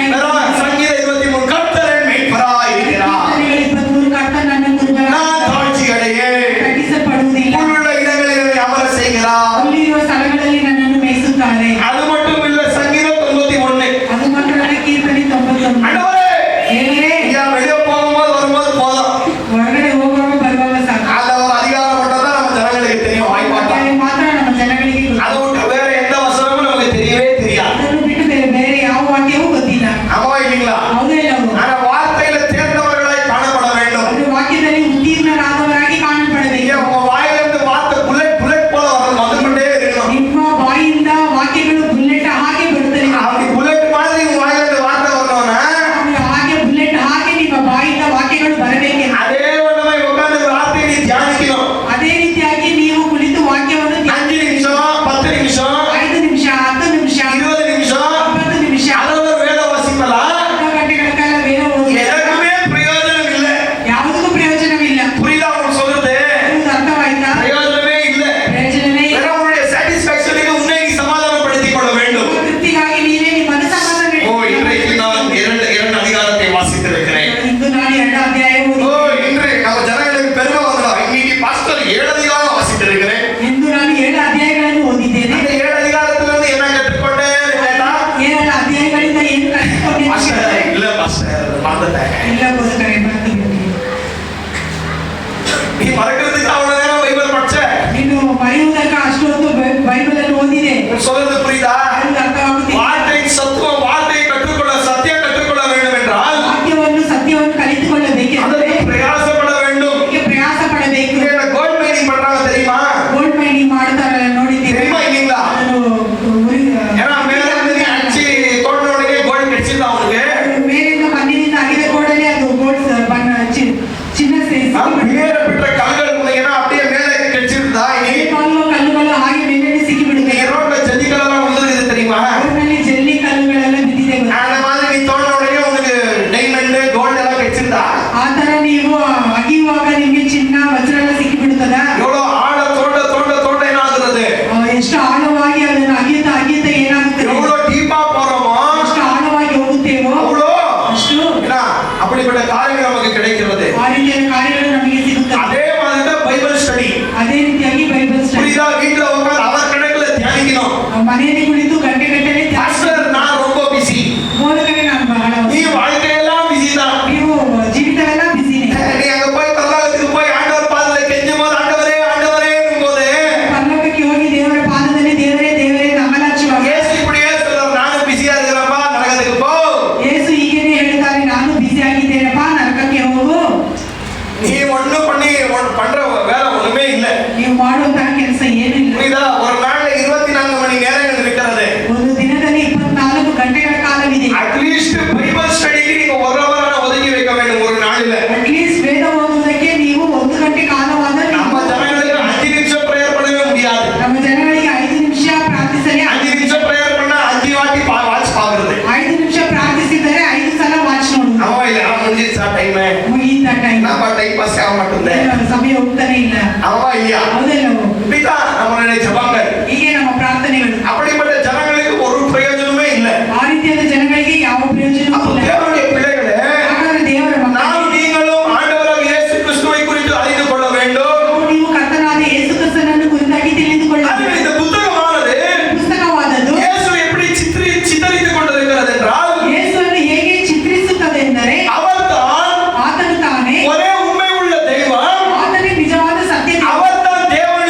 சங்கீத 23 கர்த்தர் என் மேய்ப்பராய் இருக்கிறார். 23 ಕರ್ತನು ನನ್ನ ಕುರುಬನಾಗಿದ್ದಾನೆ. நான் தாழ்ச்சி அடையேன். ತಗ್ಗಿಸಲ್ಪಡುವುದಿಲ್ಲ. புல்லுள்ள இடங்களில் என்னை அமர செய்கிறார். ಅಲ್ಲಿರುವ ಸ್ಥಳಗಳಲ್ಲಿ ನನ್ನನ್ನು ಮೇಯಿಸುತ್ತಾರೆ. அது மட்டும் இல்ல, சங்கீதம் 91. ಅದು ಮಾತ್ರ ಅಲ್ಲ, ಕೀರ್ತನೆ 99. ஆண்டவரே, ದೇವರೇ, நீங்க வெளியே போகும்போது வரும்போது போதும். ಹೊರಗಡೆ ಹೋಗುವಾಗ ಬರುವಾಗ ಸಾಕು. அந்த ஒரு அதிகாரம் மட்டும் தான் நம்ம ஜனங்களுக்கு தெரியும், வாய்ப்பாட்டா. ವಾಕ್ಯ ಮಾತ್ರ ನಮ್ಮ ಜನಗಳಿಗೆ ಗೊತ್ತು. அதை விட்டு வேற எந்த வசனமும் நமக்கு தெரியவே தெரியாது. ಅದನ್ನು ಬಿಟ್ಟು ಬೇರೆ ಯಾವ ವಾಕ್ಯವೂ ಗೊತ್ತಿಲ್ಲ. ஆமா இல்லீங்களா? ಹೌದೇ ಇಲ್ಲವೋ? ஆனா வார்த்தையில தேர்ந்தவர்களாய் காணப்பட வேண்டும். ಅದು ವಾಕ್ಯದಲ್ಲಿ ಉತ್ತೀರ್ಣರಾದವರಾಗಿ ಕಾಣಲ್ಪಡಬೇಕು. நீங்க உங்க வாயிலிருந்து வார்த்தை புல்லட் புல்லட் போல வந்து கொண்டே இருக்கணும். ನಿಮ್ಮ ಬಾಯಿಂದ ವಾಕ್ಯಗಳು ಬುಲೆಟ್ ಹಾಗೆ ಬರುತ್ತದೆ. அப்படி புல்லட் மாதிரி உங்க வாயிலிருந்து வார்த்தை வரணும்னா ಹಾಗೆ ಬುಲೆಟ್ ಹಾಗೆ ನಿಮ್ಮ ಬಾಯಿಂದ ವಾಕ್ಯಗಳು ಬರಬೇಕೆಂದು அதே ஒண்ணுமே உட்கார்ந்து வார்த்தையை நீ தியானிக்கணும். ಅದೇ ರೀತಿಯಾಗಿ ನೀವು ಕುಳಿತು ವಾಕ್ಯವನ್ನು 5 நிமிஷம் 10 நிமிஷம் 5 ನಿಮಿಷ 10 ನಿಮಿಷ 20 நிமிஷம் 20 ನಿಮಿಷ ಅದರ ವೇದ ವಾಸಿಪಲ್ಲ ಅರ್ಧ ಗಂಟೆಗಳ ಕಾಲ ವೇದ ಓದಿ எதுக்குமே பிரயோஜனம் இல்ல. ಯಾವುದಕ್ಕೂ ಪ್ರಯೋಜನವಿಲ್ಲ. புரியுதா உங்களுக்கு சொல்றது? ಇದು ಅರ್ಥವಾಯ್ತಾ? பிரயோஜனமே இல்ல. ಪ್ರಯೋಜನವೇ ಇಲ್ಲ. வேற உங்களுடைய சாட்டிஸ்ஃபேக்ஷனுக்கு உன்னை நீ சமாதானப்படுத்திக் கொள்ள வேண்டும். ತೃಪ್ತಿಗಾಗಿ ನೀವೇ ನಿಮ್ಮನ್ನು ಸಮಾಧಾನ இன்றைக்கு நான் இரண்டு அதிகாரத்தை வாசித்திருக்கிறேன். ಇಂದು ನಾನು 2 ಅಧ್ಯಾಯ ஓ, ಓದಿ இன்று நம்ம ஜனங்களுக்கு பெருமை வந்துடும். இன்னைக்கு பாஸ்டர் 7 அதிகாரம் வாசித்திருக்கிறேன். ಇಂದು ನಾನು 7 ಅಧ್ಯಾಯಗಳನ್ನು ಓದಿದ್ದೇನೆ. அந்த 7 அதிகாரத்திலிருந்து என்ன கற்றுக்கொண்டே இருக்கேன்னா 7 ಅಧ್ಯಾಯಗಳಿಂದ ಏನು ಕಲಿತುಕೊಂಡಿದ್ದೇನೆ? பாஸ்டர் இல்ல பாஸ்டர் மறந்துட்டேன். ಇಲ್ಲ ಬೋಧಕರೇ, ಮರೆತುಬಿಟ್ಟಿದ್ದೇನೆ. நீ மறக்கிறதுக்கு அவ்வளவு நேரம் பைபிள் படிச்ச. ನೀನು ಮರೆಯುವುದಕ್ಕೆ ಅಷ್ಟೊಂದು ಬೈಬಲ್ ಅನ್ನು ಓದಿದೆ. சொல்றது புரியுதா? ಅದು ಅರ್ಥವಾಗುತ್ತಿಲ್ಲ. வார்த்தை சத்துவம், வார்த்தையை கற்றுக்கொள்ள, சத்தியம் கற்றுக்கொள்ள வேண்டும் என்றால் ವಾಕ್ಯವನ್ನು ಸತ್ಯವನ್ನು ಕಲಿತುಕೊಳ್ಳಬೇಕೆಂದರೆ அதற்கு பிரயாசப்பட வேண்டும். ಅದಕ್ಕೆ ಪ್ರಯಾಸ ಪಡಬೇಕು. இங்க கோல்ட் மைனிங் பண்றாங்க தெரியுமா? ಗೋಲ್ಡ್ ಮೈನಿಂಗ್ ಮಾಡ್ತಾರಲ್ಲ, ನೋಡಿದ್ದೀವಿ. தெரியுமா இல்லீங்களா? ಅದನ್ನು ஏன்னா மேல இருந்து நீ அடிச்சு தோண்டின உடனே கோல்ட் கிடைச்சிருந்தா அவனுக்கு ಮೇಲಿಂದ ಮಣ್ಣಿನಿಂದ ಅಗಿದ ಕೂಡಲೇ ಅದು ಗೋಲ್ಡ್ ಬಣ್ಣ ಚಿನ್ನ ಸೇರಿಸಿ மேல ಬಿಟ್ಟ கல்கள் ஏன்னா அப்படியே மேல கிடைச்சிருந்தா இனி ಕಲ್ಲುಗಳು ಹಾಗೆ ಮೇಲೆ ಸಿಕ್ಕಿ ಬಿಡುತ್ತೆ. ரோட்ல ஜல்லிக்கல்லாம் வந்துருக்குது தெரியுமா? ರೋಡ್ನಲ್ಲಿ ಜಲ್ಲಿ ಕಲ್ಲುಗಳೆಲ್ಲ ಬಿದ್ದಿದೆ. அந்த மாதிரி நீ தோண்டின உடனே உனக்கு டைமண்ட் கோல்ட் எல்லாம் கிடைச்சிருந்தா ಆ ತರ ನೀವು ಅಗಿಯುವಾಗ ನಿಮಗೆ ಚಿನ್ನ ವಜ್ರ ಎಲ್ಲ ಸಿಕ್ಕಿ ಬಿಡುತ್ತದ? எவ்வளவு ஆழ தோண்ட தோண்ட தோண்ட என்ன ஆகுறது? ಎಷ್ಟು ಆಳವಾಗಿ ಅದನ್ನು ಅಗಿಯುತ್ತಾ ಅಗಿಯುತ್ತಾ ಏನಾಗುತ್ತದೆ? எவ்வளவு டீப்பா போறோமோ ಎಷ್ಟು ಆಳವಾಗಿ ಹೋಗುತ್ತೇವೋ அவ்வளோ ಅಷ್ಟು என்ன அப்படிப்பட்ட காரியங்கள் நமக்கு கிடைக்கிறது. ಆ ರೀತಿಯ ಕಾರ್ಯಗಳು ನಮಗೆ ಸಿಗುತ್ತವೆ. அதே மாதிரி தான் பைபிள் ஸ்டடி. ಅದೇ ರೀತಿಯಾಗಿ ಬೈಬಲ್ ಸ್ಟಡಿ. புரியுதா? வீட்டுல உட்கார்ந்து அவர் கணக்குல தியானிக்கணும். ಮನೆಯಲ್ಲಿ ಕುಳಿತು ಗಂಟೆಗಟ್ಟಲೆ பாஸ்டர் நான் ரொம்ப பிஸி. ಬೋಧಕರೇ, ನಾನು ಬಹಳ நீ வாழ்க்கையெல்லாம் பிஸி தான். ನೀವು ಜೀವಿತವೆಲ್ಲ ಬಿಸಿನೇ. நீ அங்க போய் பரலோகத்துக்கு போய் ஆண்டவர் பாதத்துல கெஞ்சும் போது ஆண்டவரே ஆண்டவரே போது ಪರಲೋಕಕ್ಕೆ ಹೋಗಿ ದೇವರ ಪಾದದಲ್ಲಿ ದೇವರೇ ದೇವರೇ ನಮ್ಮಲಾಚುವಾಗ இயேசு இப்படியே சொல்றார், நானும் பிஸியா இருக்கிறேன்ப்பா, நரகத்துக்கு போ. ಯೇಸು ಹೀಗೇನೆ ಹೇಳ್ತಾರೆ, ನಾನು ಬಿಸಿ ಆಗಿದ್ದೇನಪ್ಪ, ನರಕಕ್ಕೆ ಹೋಗು. நீ ஒண்ணு பண்ற வேலை ஒண்ணுமே இல்ல. ನೀವು ಮಾಡುವಂತಹ ಕೆಲಸ ಏನೂ ಇಲ್ಲ. புரியுதா? ஒரு நாள்ல 24 மணி நேரங்கள் இருக்கிறது. ಒಂದು ದಿನದಲ್ಲಿ 24 ಗಂಟೆಗಳ ಕಾಲವಿದೆ. அட்லீஸ்ட் பைபிள் ஸ்டடிக்கு நீங்க ஒரு ஹவர் ஒதுக்கி வைக்க வேண்டும் ஒரு நாளில. ಅಟ್ಲೀಸ್ಟ್ ವೇದ ಓದುವುದಕ್ಕೆ ನೀವು 1 ಗಂಟೆ ಕಾಲವಾದ நம்ம ஜனங்களுக்கு 5 நிமிஷம் பிரேயர் பண்ணவே முடியாது. ನಮ್ಮ ಜನಗಳಿಗೆ 5 ನಿಮಿಷ ಪ್ರಾರ್ಥಿಸಲಿ. 5 நிமிஷம் பிரேயர் பண்ணா 5 வாட்டி வாட்ச் பாக்குறது. 5 ನಿಮಿಷ ಪ್ರಾರ್ಥಿಸಿದರೆ 5 ಸಲ ವಾಚ್ ನೋಡುವುದು. நம்ம இல்ல முடிஞ்சிச்சா டைம் ಮುಗಿದ ಟೈಮ್. நம்ம டைம் பாஸ் ஆக மாட்டேங்குது. ಸಮಯ ಹೋಗ್ತಾನೆ ಇಲ್ಲ. ஆமா இல்லையா? ಹೌದಲ್ಲವೋ? இப்படிதான் நம்மளுடைய ஜெபங்கள். ಹೀಗೆ ನಮ್ಮ ಪ್ರಾರ್ಥನೆಗಳು. அப்படிப்பட்ட ஜனங்களுக்கு ஒரு பிரயோஜனமே இல்ல. ಆ ರೀತಿಯಾದ ಜನಗಳಿಗೆ ಯಾವ ಪ್ರಯೋಜನವೂ அப்ப ಇಲ್ಲ. தேவனுடைய பிள்ளைகளே, ಹಾಗಾದ್ರೆ ದೇವರ ಮಕ್ಕಳು, நாம் நீங்களும் ஆண்டவராக இயேசு கிறிஸ்துவை குறித்து அறிந்து கொள்ள வேண்டும். ನೀವು ಕರ್ತನಾದ ಯೇಸು ಕ್ರಿಸ್ತನನ್ನು ಕುರಿತಾಗಿ அது ತಿಳಿದುಕೊಳ್ಳಬೇಕು. இந்த புத்தகமானது ಪುಸ್ತಕವಾದದ್ದು இயேசு எப்படி சித்தரித்துக் கொண்டிருக்கிறது என்றால் ಯೇಸುವನ್ನು ಹೇಗೆ ಚಿತ್ರಿಸುತ್ತದೆ ಎಂದರೆ அவர்தான் ಆತನು ತಾನೇ ஒரே உண்மை உள்ள தெய்வம். ಆತನೇ ನಿಜವಾದ ಸತ್ಯ. அவர்தான் தேவன்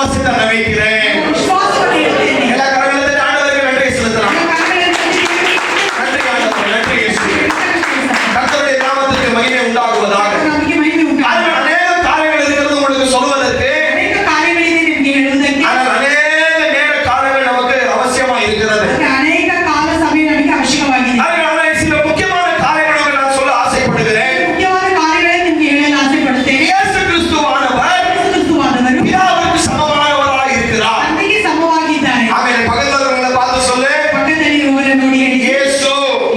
விசுவாசத்தை நான் வைக்கிறேன். ವಿಶ್ವಾಸವನ್ನು ಇಡುತ್ತೇನೆ. எல்லா கரங்களை ஆண்டவருக்கு நன்றி செலுத்தலாம். நன்றி ஆண்டவரே, நன்றி இயேசுவே. கர்த்தருடைய நாமத்துக்கு மகிமை உண்டாகுவதாக. ನಮಗೆ ಮಹಿಮೆ ಉಂಟಾಗಲಿ. அதில் அநேக காரியங்கள் இருக்கிறது உங்களுக்கு சொல்வதற்கு. ಅನೇಕ ಕಾರ್ಯಗಳಿದೆ ನಿಮಗೆ ಹೇಳುವುದಕ್ಕೆ. ஆனால் அநேக நேர காலங்கள் நமக்கு அவசியமா இருக்கிறது. ಅನೇಕ ಕಾಲ ಸಮಯ ನಮಗೆ ಅವಶ್ಯಕವಾಗಿದೆ. அதனால சில முக்கியமான காரியங்களை நான் சொல்ல ஆசைப்படுகிறேன். ಮುಖ್ಯವಾದ ಕಾರ್ಯಗಳನ್ನು ನಿಮಗೆ ಹೇಳಲು ಆಸೆ ಪಡುತ್ತೇನೆ. இயேசு கிறிஸ்துவானவர் ಯೇಸು ಕ್ರಿಸ್ತುವಾದವರು பிதாவுக்கு சமமானவராக இருக்கிறார். ತಂದೆಗೆ ಸಮವಾಗಿದ್ದಾರೆ. ஆமென். பக்கத்துல பார்த்து சொல்லு, ಪಕ್ಕದಲ್ಲಿರುವವರನ್ನು ನೋಡಿ ಹೇಳಿ, இயேசு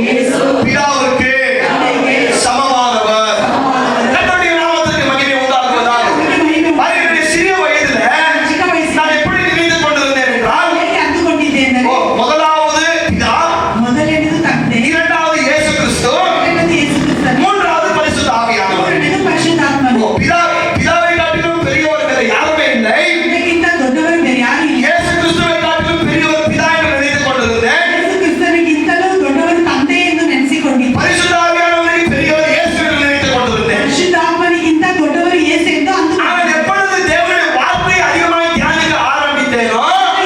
ಯೇಸು பிதாவுக்கு ತಂದೆಗೆ சமமானவர். ಸಮವಾದವರು. கர்த்தருடைய நாமத்துக்கு மகிமை உண்டாகுவதாக. ನಮಗೆ ಮಹಿಮೆ ಉಂಟಾಗಲಿ. என்னுடைய சிறிய வயதுல ಚಿಕ್ಕ ವಯಸ್ಸಿನಲ್ಲಿ நான் எப்படி நினைத்துக் கொண்டிருந்தேன் என்றால், ಹೇಗೆ ಅಂದುಕೊಂಡಿದ್ದೆ ಎಂದರೆ, முதலாவது பிதா, ಮೊದಲನೇದು ತಂದೆ, இரண்டாவது இயேசு கிறிஸ்து, ಎರಡನೇದು ಯೇಸು ಕ್ರಿಸ್ತನು, மூன்றாவது பரிசுத்த ஆவியானவர். ಮೂರನೇದು ಪರಿಶುದ್ಧಾತ್ಮನು. பிதாவை காட்டிலும் பெரியவர் வேறு யாருமே இல்லை. ಇದಕ್ಕಿಂತ ದೊಡ್ಡವರು ಬೇರೆ ಯಾರು ಇಲ್ಲ. இயேசு கிறிஸ்துவை காட்டிலும் பெரியவர் பிதா என்று நினைத்துக் கொண்டிருந்தேன். ಯೇಸು ಕ್ರಿಸ್ತನಿಗಿಂತಲೂ ದೊಡ್ಡವರು ತಂದೆ ಎಂದು ನೆನೆಸಿಕೊಂಡಿದ್ದೆ. பரிசுத்த ஆவியானவருக்கு பெரியவர் இயேசு என்று நினைத்துக் கொண்டிருந்தேன். ಪರಿಶುದ್ಧಾತ್ಮನಿಗಿಂತ ದೊಡ್ಡವರು ಯೇಸು ಎಂದು ஆனால் ಅಂದುಕೊಂಡೆ. எப்பொழுது தேவனுடைய வார்த்தை அதிகமாக தியானிக்க ஆரம்பித்தேனோ,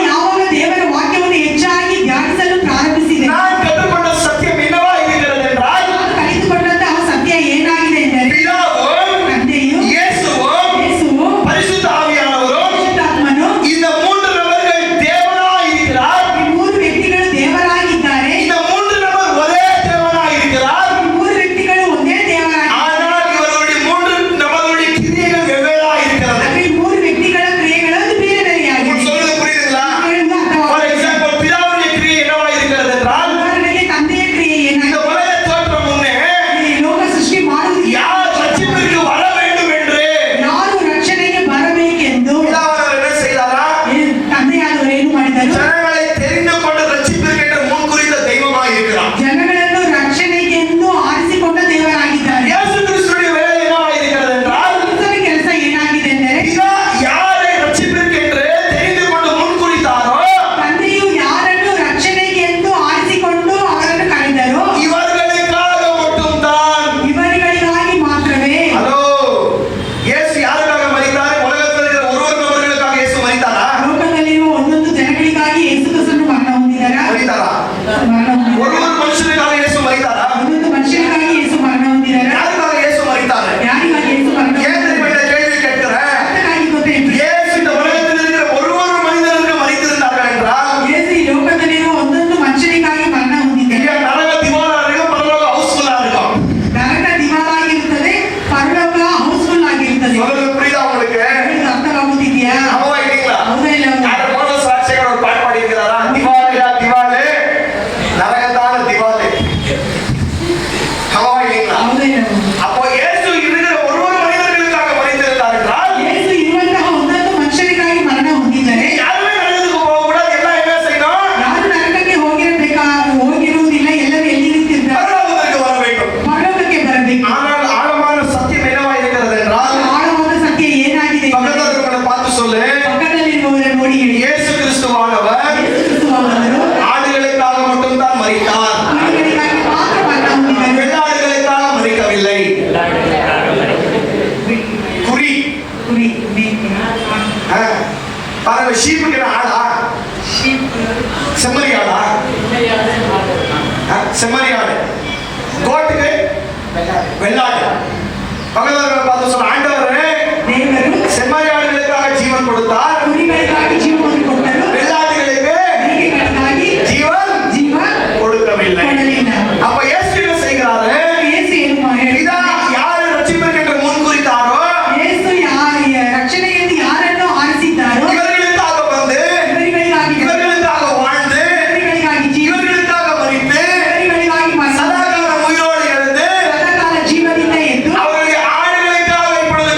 ಯಾವಾಗ ದೇವರ ವಾಕ್ಯವನ್ನು ಹೆಚ್ಚಾಗಿ ಧ್ಯಾನಿಸಲು ಪ್ರಾರಂಭಿಸಿದೆ, நான் கற்றுக்கொண்ட சத்தியம் என்னவா இருக்கிறது என்றால், ನಾನು ಕಲಿತುಕೊಂಡಂತಹ ಸತ್ಯ ಏನಾಗಿದೆ ಎಂದರೆ, பிதாவும் ತಂದೆಯು, இயேசுவும் ಯೇಸುವು, பரிசுத்த ஆவியானவரும் ಪರಿಶುದ್ಧಾತ್ಮನು, இந்த மூன்று நபர்கள் தேவனாய் இருக்கிறார். ಈ ಮೂರು ವ್ಯಕ್ತಿಗಳು ದೇವರಾಗಿದ್ದಾರೆ. இந்த மூன்று நபர் ஒரே தேவனாய் இருக்கிறார். ಈ ಮೂರು ವ್ಯಕ್ತಿಗಳು ಒಂದೇ ದೇವರಾಗಿದ್ದಾರೆ. ஆனால் இவர்களுடைய மூன்று நபர்களுடைய கிரியைகள் வெவ்வேறாய் இருக்கிறது. ಆದರೆ ಈ ಮೂರು ವ್ಯಕ್ತಿಗಳ ಕ್ರಿಯೆಗಳು ಬೇರೆ ಬೇರೆಯಾಗಿವೆ. உங்களுக்கு சொல்றது புரியுதுங்களா? ಹೇಳುವುದು ஃபார் ಅರ್ಥವಾಗುತ್ತದೆ. எக்ஸாம்பிள், பிதாவுடைய கிரியை என்னவா இருக்கிறது என்றால், ಉದಾಹರಣೆಗೆ ತಂದೆಯ ಕ್ರಿಯೆ இந்த ಏನಾಗಿದೆ? உலக தோற்றம் முன்னே ಈ ಲೋಕ ಸೃಷ್ಟಿ ಮಾಡುವುದಕ್ಕೆ யார் ரட்சிப்பிற்கு வர வேண்டும் என்று ಯಾರು ರಕ್ಷಣೆಗೆ ಬರಬೇಕೆಂದು பிதாவானவர் என்ன செய்தாரா? ತಂದೆಯಾದವರು ಏನು ಮಾಡಿದರು? ஜனங்களை தெரிந்து கொண்டு ரட்சிப்பிற்கு முன்குறித்த தெய்வமாய் இருக்கிறார். ಜನಗಳನ್ನು ರಕ್ಷಣೆಗೆಂದು ಆರಿಸಿಕೊಂಡ ದೇವರಾಗಿದ್ದಾರೆ. இயேசு கிறிஸ்துவின் வேலை என்னவா இருக்கிறது என்றால், ಕ್ರಿಸ್ತನ ಕೆಲಸ ಏನಾಗಿದೆ ಎಂದರೆ, பிதா யாரை ரட்சிப்பிற்கு என்று தெரிந்து கொண்டு முன்குறித்தாரோ, ತಂದೆಯು ಯಾರನ್ನು ರಕ್ಷಣೆಗೆಂದು ಆರಿಸಿಕೊಂಡು ಅವರನ್ನು ಕರೆದರೋ இவர்களுக்காக மட்டும்தான். ಇವರುಗಳಿಗಾಗಿ ಮಾತ್ರವೇ. ஹலோ, இயேசு யாருக்காக மரித்தார்? உலகத்தில் இருக்கிற ஒருவர் நபர்களுக்காக இயேசு மரித்தாரா? ಲೋಕದಲ್ಲಿರುವ ಒಂದೊಂದು ಜನಗಳಿಗಾಗಿ ಯೇಸು ಕ್ರಿಸ್ತನು ಮರಣ ಹೊಂದಿದರಾ? மரித்தாரா? ಮರಣ ಹೊಂದಿದರಾ? ஒருவர் மனுஷனுக்காக இயேசு மரித்தாரா? ಒಂದೊಂದು ಮನುಷ್ಯರಿಗಾಗಿ ಯೇಸು ಮರಣ ಹೊಂದಿದರಾ? யாருக்காக இயேசு மரித்தாரு? ಯಾರಿಗಾಗಿ ಯೇಸು ಮರಣ ஏன் தெரியுமா இந்த கேள்வி கேட்கிறேன்? ಹೊಂದಿದರಾಗಿ ಗೊತ್ತೇನ್ರಿ? இயேசு இந்த உலகத்தில் இருக்கிற ஒருவர் மனிதனுக்கு மரித்திருந்தார்கள் என்றால், ಯೇಸು ಈ ಲೋಕದಲ್ಲಿರುವ ಒಂದೊಂದು ಮನುಷ್ಯರಿಗಾಗಿ ಮರಣ ಹೊಂದಿದ್ದಾರೆ. இங்க நரக திவாலா இருக்கும், பரலோக ஹவுஸ்ஃபுல்லா இருக்கும். ನರಕ ದಿವಾಲಾಗಿರುತ್ತದೆ, ಪರಲೋಕ ಹೌಸ್ಫುಲ್ ಆಗಿರುತ್ತದೆ. சொல்றது புரியுதா உங்களுக்கு? ಇದು ಅರ್ಥವಾಗುತ್ತಿದೆಯಾ? ஆமா இல்லைங்களா? ಹೌದಾ ಇಲ್ಲ ಹೌದಾ? யார போன சாட்சியர் ஒரு பாட்டு பாடி இருக்கிறாரா? திவாலியா திவாலே, நரகத்தான திவாலே. ஆமா இல்லைங்களா? ಹೌದಾ ಇಲ್ಲ ಹೌದಾ? அப்போ இயேசு இருக்கிற ஒருவர் மனிதர்களுக்காக மரித்திருந்தார் என்றால், ಯೇಸು ಇರುವಂತಹ ಒಂದೊಂದು ಮನುಷ್ಯರಿಗಾಗಿ ಮರಣ ಹೊಂದಿದ್ದಾರೆ. யாருமே நரகத்துக்கு போகக்கூடாது, எல்லாம் என்ன செய்யணும்? ಯಾರು ನರಕಕ್ಕೆ ಹೋಗಿರುವುದಿಲ್ಲ, ಎಲ್ಲರೂ ಎಲ್ಲಿ ನಿಂತಿದ್ದಾರೆ? பரலோகத்திற்கு வர வேண்டும். ಪರಲೋಕಕ್ಕೆ ಬರಬೇಕು. ஆனால் ஆழமான சத்தியம் என்னவா இருக்கிறது என்றால், ಆಳವಾದ ಸತ್ಯ ಏನಾಗಿದೆ ಎಂದರೆ, பக்கத்துல இருக்கிறவங்களை பார்த்து சொல்லு, ಪಕ್ಕದಲ್ಲಿರುವವರನ್ನು ನೋಡಿ ಹೇಳಿ, இயேசு கிறிஸ்துவானவர் ಯೇಸು ಕ್ರಿಸ್ತುವಾದವರು ஆடுகளுக்காக மட்டும்தான் மரித்தார். ಕುರಿಗಳಿಗಾಗಿ ಮಾತ್ರ ಮರಣ ಹೊಂದಿದರು. வெள்ளாடுகளுக்காக மரிக்கவில்லை. குறி ಕುರಿ, ಮೇಕೆ, பாருங்க, ஷீப்புக்கு ஆடா, செம்மறி ஆடா, செம்மறி ஆடு. கோட்டுக்கு வெள்ளாடு. பக்கத்துல பார்த்து சொல்ல, ஆண்டவரே ದೇವರು செம்மறி ஆடுகளுக்காக ஜீவன் கொடுத்தார், ಕುರಿಗಳಿಗಾಗಿ ಜೀವವನ್ನು ಕೊಟ್ಟರು, வெள்ளாடுகளுக்கு ಮೇಕೆಗಳಿಗಾಗಿ ஜீவன் ಜೀವ கொடுக்கவில்லை. ಕೊಡಲಿಲ್ಲ. அப்ப இயேசு என்ன செய்கிறாரு? ಯೇಸು ಏನು இதா ಹೇಳಿದ್ದಾರೆ? யாரு ரட்சிப்பிற்கு என்று முன்குறித்தாரோ, ಯೇಸು ರಕ್ಷಣೆಗೆಂದು ಯಾರನ್ನು ಆರಿಸಿದ್ದಾರೋ இவர்களுக்காக வந்து, ಇವರುಗಳಿಗಾಗಿ இவர்களுக்காக வாழ்ந்து, ಇವರುಗಳಿಗಾಗಿ ಜೀವ, இவர்களுக்காக மரித்து, ಇವರುಗಳಿಗಾಗಿ சதாகாலம் உயிரோடு எழுந்து, ಸದಾಕಾಲ ಜೀವದಿಂದ ಎದ್ದು அவருடைய ஆடுகளுக்காக இப்பொழுது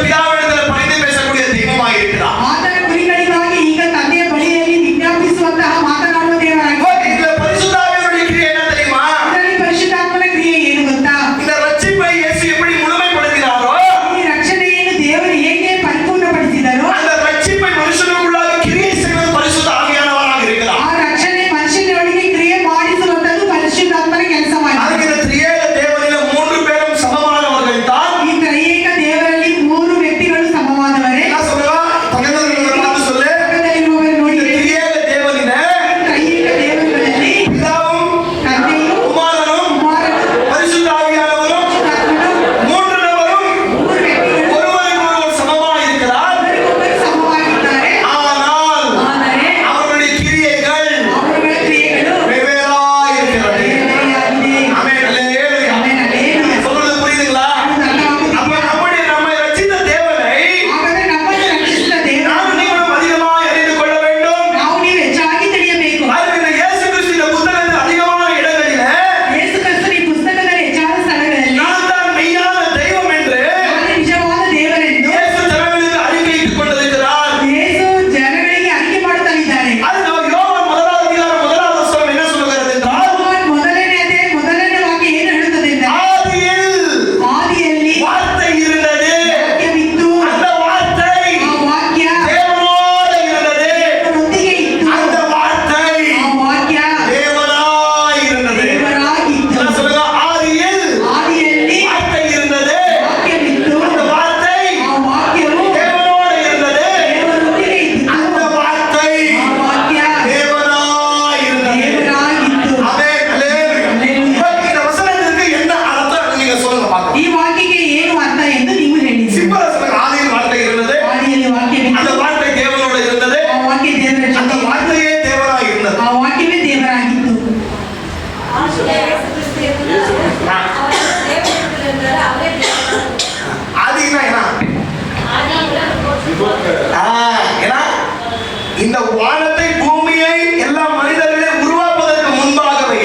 இந்த வானத்தை பூமியை எல்லா மனிதர்களை உருவாக்குவதற்கு முன்பாகவே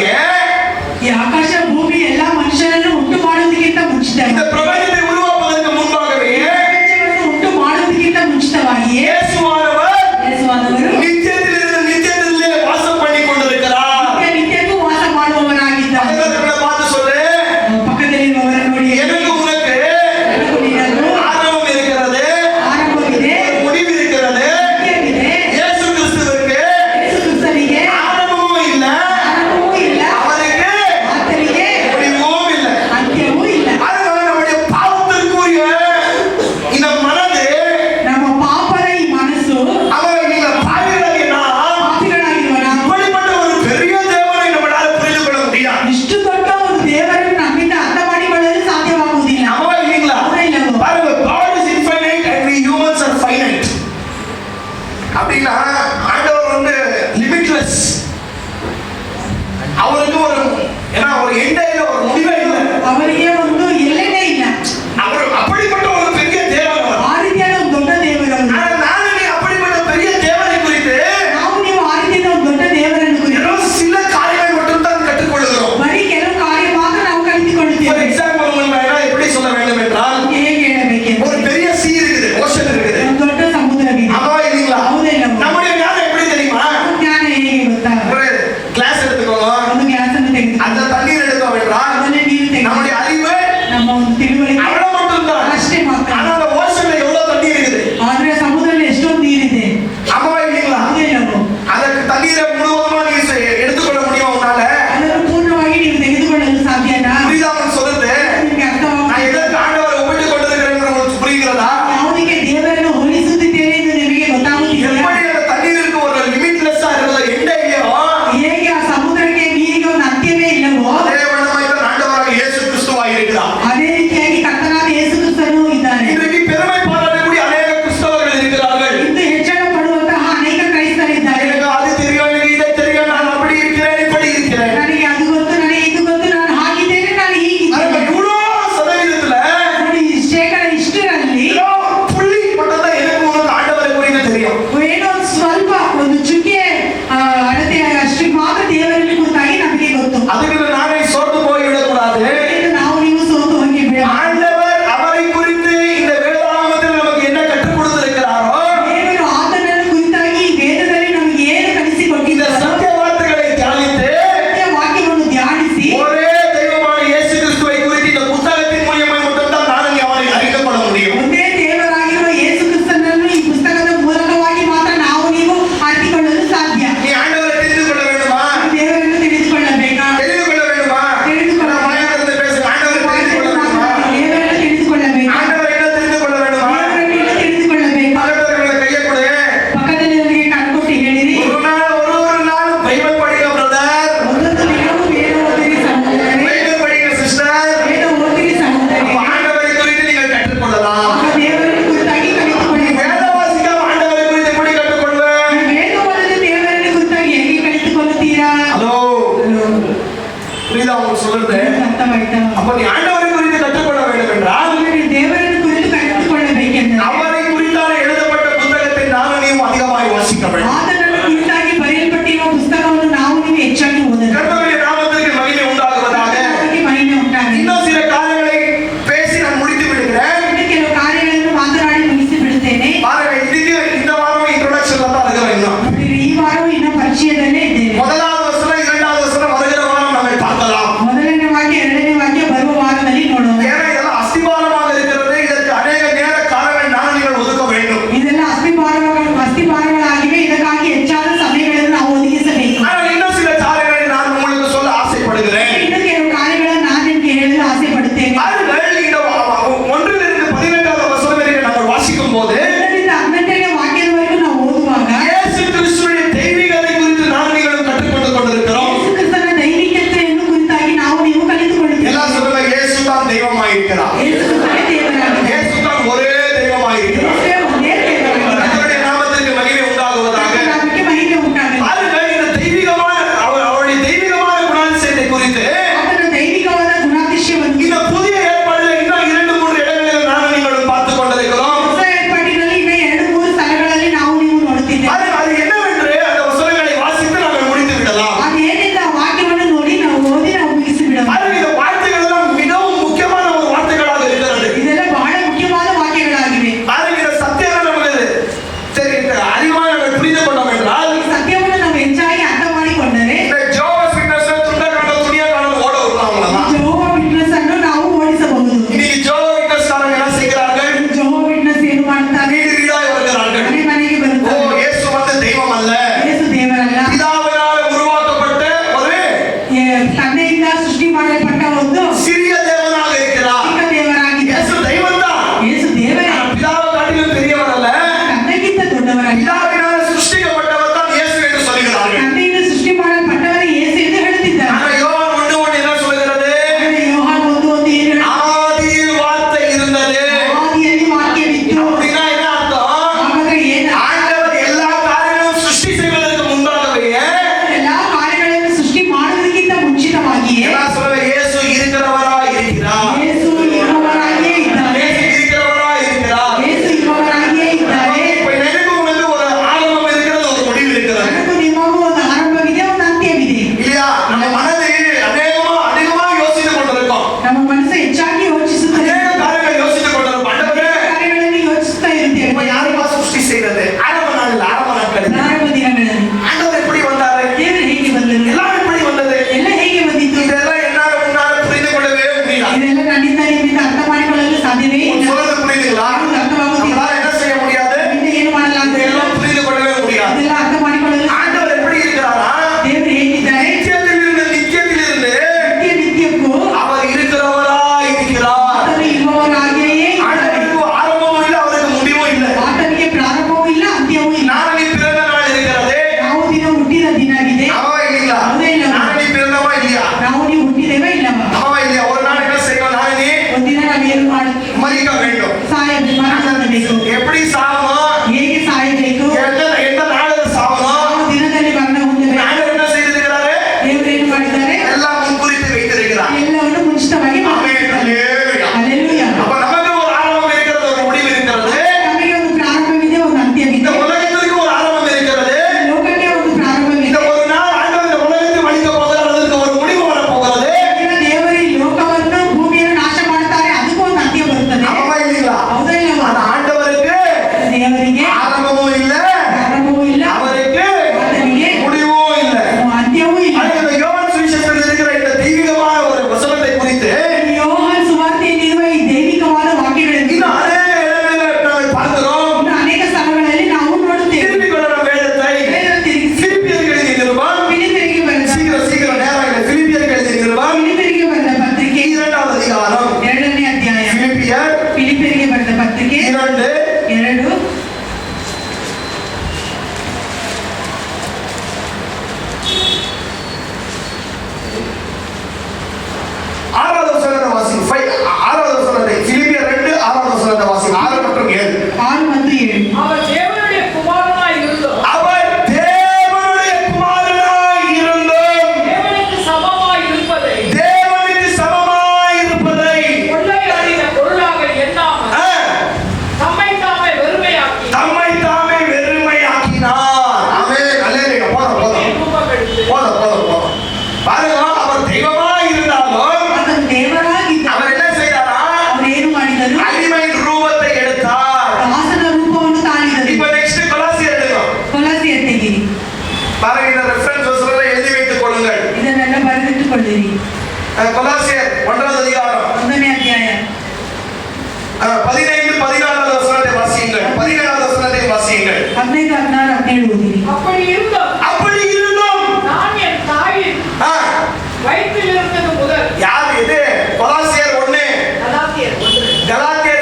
ಈ ಆಕಾಶ ಭೂಮಿ ಎಲ್ಲಾ ಮನುಷ್ಯರನ್ನು ಉಂಟು ಮಾಡುವುದಕ್ಕಿಂತ ಮುಂಚಿತವಾಗಿ இந்த பிரபஞ்சத்தை உருவாக்குவதற்கு முன்பாகவே ಪ್ರಪಂಚವನ್ನು ಉಂಟು ಮಾಡುವುದಕ್ಕಿಂತ ಮುಂಚಿತವಾಗಿಯೇ இயேசுவானவர் ಯೇಸುವಾದವರು நித்தியத்திலிருந்து நித்தியத்திலே வாசம் பண்ணி கொண்டிருக்கிறார். ನಿತ್ಯಕ್ಕೂ ವಾಸ ಮಾಡುವವರಾಗಿದ್ದಾರೆ. பக்கத்துல பார்த்து சொல்லு, ಪಕ್ಕದಲ್ಲಿರುವವರನ್ನು ನೋಡಿ எனக்கு உனக்கு ನನಗೂ ನಿನಗೂ ஆரம்பம் இருக்கிறது, ಆರಂಭವಿದೆ, முடிவு இருக்கிறது. ಅಂತ್ಯವಿದೆ. இயேசு கிறிஸ்துவுக்கு ಯೇಸು ಕ್ರಿಸ್ತನಿಗೆ ஆரம்பமும் இல்ல, ಆರಂಭವೂ ಇಲ್ಲ, அவருக்கு ಆತನಿಗೆ முடிவும் இல்ல. ಅಂತ್ಯವೂ ಇಲ್ಲ. அதனால நம்முடைய பாவத்திற்குரிய இந்த மனது ನಮ್ಮ ಪಾಪದ ಈ ಮನಸ್ಸು அவர் நீங்க பாவிகளாகிய நாம் ಪಾಪಿಗಳಾಗಿರುವ ನಾವು இப்படிப்பட்ட ஒரு பெரிய தேவனை நம்மளால புரிந்து கொள்ள முடியாது. ಇಷ್ಟು ದೊಡ್ಡ ಒಂದು ದೇವರನ್ನು ನಮ್ಮಿಂದ ಅರ್ಥ ಮಾಡಿಕೊಳ್ಳಲು ಸಾಧ್ಯವಾಗುವುದಿಲ್ಲ. ஆமா இல்லீங்களா? ಹೌದಾ ಇಲ್ಲವೋ? பாருங்க, God is infinite and we humans are finite. அப்படின்னா ஆண்டவர் வந்து லிமிட்லெஸ். அவருக்கு ஒரு ஏன்னா ஒரு எண்டே இல்ல, ஒரு முடிவே இல்லை. ಅವರಿಗೆ ಒಂದು ಎಲ್ಲೆಡೆ ಇಲ್ಲ. அவர் அப்படிப்பட்ட ஒரு பெரிய தேவன் அவர். ಆ ರೀತಿಯಾದ ಒಂದು ದೊಡ್ಡ ದೇವರವರು. ஆனா ನಾನು நீ அப்படிப்பட்ட பெரிய தேவனை குறித்து ನಾವು ನೀವು ಆ ರೀತಿಯಾದ ಒಂದು ದೊಡ್ಡ ದೇವರನ್ನು ಕುರಿತು ஏதோ சில காரியங்கள் மட்டும் தான் கற்றுக்கொள்கிறோம். ಬರೀ ಕೆಲವು ಕಾರ್ಯ ಮಾತ್ರ ನಾವು ஒரு ಕಲಿತುಕೊಳ್ಳುತ್ತೇವೆ. எக்ஸாம்பிள் உங்களுக்கு நான் எப்படி சொல்ல வேண்டும் என்றால், ಹೇಗೆ ಹೇಳಬೇಕೆಂದು ஒரு பெரிய சீ இருக்குது, ஓஷன் இருக்குது. ಒಂದು ದೊಡ್ಡ ಸಮುದ್ರವಿದೆ. ஆமா இல்லீங்களா? ಹೌದಾ ಇಲ್ಲವೋ? நம்முடைய ஞானம் எப்படி தெரியுமா? ಜ್ಞಾನ ಹೇಗೆ ಗೊತ್ತಾ? ஒரு கிளாஸ் எடுத்துக்கோங்க, ಒಂದು ಗ್ಲಾಸ್ ಅನ್ನು ತೆಗೆದು அந்த தண்ணீர் எடுத்தோம் என்றால் ಅದನ್ನೇ ನೀರು ತೆಗೆದು நம்முடைய அறிவு ನಮ್ಮ ಒಂದು ತಿಳುವಳಿಕೆ அவ்வளவு மட்டும்தான். ಅಷ್ಟೇ ಮಾತ್ರ. ஆனா அந்த ஓஷன்ல எவ்வளவு தண்ணீர் இருக்குது? ಆದ್ರೆ ಸಮುದ್ರದಲ್ಲಿ ಎಷ್ಟೊಂದು ನೀರಿದೆ. ஆமா இல்லீங்களா? ಹೌದಾ ಇಲ್ಲವೋ? அதற்கு தண்ணீரை முழுவதுமா நீ எடுத்துக்கொள்ள முடியும் உன்னால? ಅದನ್ನು ಪೂರ್ಣವಾಗಿ ನೀವು ತೆಗೆದುಕೊಳ್ಳಲು ಸಾಧ್ಯನಾ? புரியுதா உங்களுக்கு சொல்றது? ನಿಮಗೆ நான் ಅರ್ಥವಾಗುತ್ತದೆ? எதற்கு ஆண்டவரை ஒப்பிட்டுக் கொண்டிருக்கிறேன் உங்களுக்கு புரிகிறதா? ಯಾವುದಕ್ಕೆ ದೇವರನ್ನು ಹೋಲಿಸುತ್ತಿದ್ದೇನೆ ಎಂದು ನಿಮಗೆ ಗೊತ್ತಾಗುತ್ತಿದೆಯಾ? எப்படி அந்த தண்ணீருக்கு ஒரு லிமிட்லெஸ்ஸா இருக்கிற எண்டே இல்லையோ, ಹೇಗೆ ಆ ಸಮುದ್ರಕ್ಕೆ ನೀರಿಗೆ ಒಂದು ಅಂತ್ಯವೇ ಇಲ್ಲವೋ அதே வண்ணமாய் தான் ஆண்டவராக இயேசு கிறிஸ்துவாய் இருக்கிறார். ಅದೇ ರೀತಿಯಾಗಿ ಕರ್ತನಾದ ಯೇಸು ಕ್ರಿಸ್ತನು ಇದ್ದಾನೆ. இன்றைக்கு பெருமை பாராட்டக்கூடிய அநேக கிறிஸ்தவர்கள் இருக்கிறார்கள். ಇಂದು ಹೆಚ್ಚಳ ಪಡುವಂತಹ ಅನೇಕ ಕ್ರೈಸ್ತರಿದ್ದಾರೆ. எனக்கு அது தெரியும், எனக்கு இதை தெரியும், நான் அப்படி இருக்கிறேன், இப்படி இருக்கிறேன். ನನಗೆ ಅದು ಗೊತ್ತು, ನನಗೆ ಇದು ಗೊತ್ತು, ನಾನು ಹಾಗಿದ್ದೇನೆ, ನಾನು ஆனா ಹೀಗಿದ್ದೇನೆ. இவ்வளோ சதவீதத்துல ನೋಡಿ, ಶೇಕಡ ಇಷ್ಟರಲ್ಲಿ ஏதோ புள்ளி மட்டும் தான் எனக்கு உனக்கு ஆண்டவரை குறித்து தெரியும். ಏನೋ ಒಂದು ಸ್ವಲ್ಪ ಒಂದು ಚುಕ್ಕೆ ಅಳತೆ ಅಷ್ಟು ಮಾತ್ರ ದೇವರನ್ನು ಕುರಿತಾಗಿ ನಮಗೆ ಗೊತ್ತು. அதுக்கு நானே சோர்ந்து போய்விடக்கூடாது. ಇದು ನಾವು ನೀವು ಸೋತು ಹೋಗಿ ಬಿಡ. ஆண்டவர் அவரை குறித்து இந்த வேதாகமத்தில் நமக்கு என்ன கற்றுக் கொடுத்திருக்கிறாரோ, ದೇವರು ಆತನನ್ನು ಕುರಿತಾಗಿ ಈ ವೇದದಲ್ಲಿ ನಮಗೆ ಏನು இந்த ಕಲಿಸಿಕೊಟ್ಟಿದ್ದಾರೋ சத்திய வார்த்தைகளை தியானித்து ಸತ್ಯ ವಾಕ್ಯವನ್ನು ಧ್ಯಾನಿಸಿ ஒரே தெய்வமான இயேசு கிறிஸ்துவை குறித்து இந்த புத்தகத்தின் மூலமாய் மட்டும்தான் நான் அவரை அறிந்து கொள்ள முடியும். ಒಂದೇ ದೇವರಾಗಿರುವ ಯೇಸು ಕ್ರಿಸ್ತನನ್ನು ಈ ಪುಸ್ತಕದ ಮೂಲಕವಾಗಿ ಮಾತ್ರ ನಾವು ನೀವು ಅರಿತುಕೊಳ್ಳಲು ಸಾಧ್ಯ. நீ ஆண்டவரை தெரிந்து கொள்ள வேண்டுமா? ದೇವರನ್ನು ತಿಳಿದುಕೊಳ್ಳಬೇಕಾ? தெரிந்து கொள்ள வேண்டுமா? தெரிந்து கொள்ள நான் வாயாடிருந்து பேசுறேன். ஆண்டவரை தெரிந்து கொள்ள வேண்டுமா? ದೇವರನ್ನು ತಿಳಿದುಕೊಳ್ಳಬೇಕಾ? ஆண்டவரை என்ன தெரிந்து கொள்ள வேண்டுமா? ದೇವರನ್ನು ತಿಳಿದುಕೊಳ್ಳಬೇಕಾ? பக்கத்தவர்களை கையை கொடு. ಪಕ್ಕದಲ್ಲಿಯವರಿಗೆ ಕಣ್ಕೊಟ್ಟು ಹೇಳಿರಿ, ஒரு நாள் பைபிள் படிங்க பிரதர், ಒಂದೊಂದು ದಿನವೂ ವೇದ ಓದಿರಿ ಸಹೋದರರೇ, பைபிள் படிங்க ಸಿಸ್ಟರ್. ವೇದ ಓದಿರಿ ಸಹೋದರಿ. ஆண்டவரை குறித்து நீங்கள் கற்றுக்கொள்ளலாம். ಆಗ ದೇವರನ್ನು ಕುರಿತಾಗಿ ಕಲಿತುಕೊಳ್ಳಿ. வேத வாசிக்காம ஆண்டவரை குறித்து எப்படி கற்றுக்கொள்வேன்? ವೇದ ಓದದೆ ದೇವರನ್ನು ಕುರಿತಾಗಿ ಹೇಗೆ ಕಲಿತುಕೊಳ್ಳುತ್ತೀರಾ? ஹலோ, புரியுதா உங்களுக்கு சொல்றது? ಅರ್ಥವಾಯ್ತಾ? அப்ப நீ ஆண்டவரை குறித்து கற்றுக்கொள்ள வேண்டும் என்றால் ಆದರೆ ದೇವರನ್ನು ಕುರಿತು ಕಲಿತುಕೊಳ್ಳಬೇಕೆಂದರೆ அவரை குறித்தான எழுதப்பட்ட புத்தகத்தை நானும் நீயும் அதிகமாய் வாசிக்க வேண்டும். ಆತನನ್ನು ಕುರಿತಾಗಿ ಬರೆಯಲ್ಪಟ್ಟಿರುವ ಪುಸ್ತಕವನ್ನು ನಾವು ನೀವು ಹೆಚ್ಚಾಗಿ ಓದಬೇಕು. கர்த்தருடைய நாமத்திற்கு மகிமை உண்டாகுவதாக. ಅದಕ್ಕೆ ಮಹಿಮೆ ಉಂಟಾಗಲಿ. இன்னும் சில காரியங்களை பேசி நான் முடித்து விடுகிறேன். ಇನ್ನು ಕೆಲವು ಕಾರ್ಯಗಳನ್ನು ಮಾತನಾಡಿ ಮುಗಿಸಿ ಬಿಡುತ್ತೇನೆ. பாருங்க, இதுக்கு இந்த வாரம் இன்ட்ரோடக்ஷன்ல தான் இருக்கிறோம். இன்னும் ನೋಡಿರಿ, ಈ ವಾರವೂ ಇನ್ನು ಪರಿಚಯದಲ್ಲೇ ಇದ್ದೇವೆ. முதலாவது வசனம், இரண்டாவது வசனம் வருகிற வாரம் நம்ம பார்க்கலாம். ಮೊದಲನೇ ವಾಕ್ಯ, ಎರಡನೇ ವಾಕ್ಯ ಬರುವ ವಾರದಲ್ಲಿ ನೋಡೋಣ. ஏன்னா இதெல்லாம் அஸ்திபாரமாக இருக்கிறது. இதற்கு அநேக நேர காலங்கள் நானும் நீங்கள் ஒதுக்க வேண்டும். ಇದೆಲ್ಲ ಅಸ್ಥಿಭಾರಗಳಾಗಿವೆ. ಇದಕ್ಕಾಗಿ ಹೆಚ್ಚಾದ ಸಮಯಗಳನ್ನು ನಾವು ಒದಗಿಸಬೇಕು. ஆனால் இன்னும் சில காரியங்களை நான் உங்களுக்கு சொல்ல ஆசைப்படுகிறேன். ಇನ್ನು ಕೆಲವು ಕಾರ್ಯಗಳನ್ನು ನಾನು ನಿಮಗೆ ಹೇಳಲು ಆಸೆ ಪಡುತ್ತೇನೆ. பாருங்கள், இந்த 1 18வது வசனம் வரை நம்ம வாசிக்கும் போது 1ರಿಂದ 18ನೇ ವಾಕ್ಯದವರೆಗೂ ನಾವು ಓದುವಾಗ இயேசு கிறிஸ்துவின் தெய்வீகத்தை குறித்து நான் பாருங்க, இந்த ரெஃபரன்ஸ் வசனங்களை எழுதி வைத்துக் கொள்ளுங்கள். ಇದನ್ನೆಲ್ಲ ಬರೆದಿಟ್ಟುಕೊಳ್ಳಿರಿ. கொலாசியர் 1வது அதிகாரம் 1ನೇ ಅಧ್ಯಾಯ 15 14வது வசனத்தை வாசியுங்கள். 17வது வசனத்தை வாசியுங்கள். 15, 16, 17 ஓதிரி. அப்படி இருந்தோம் நான் என் தாயின் வயிற்றில் இருந்தது முதல். யார் இது? கொலாசியர் 1. கலாத்தியர்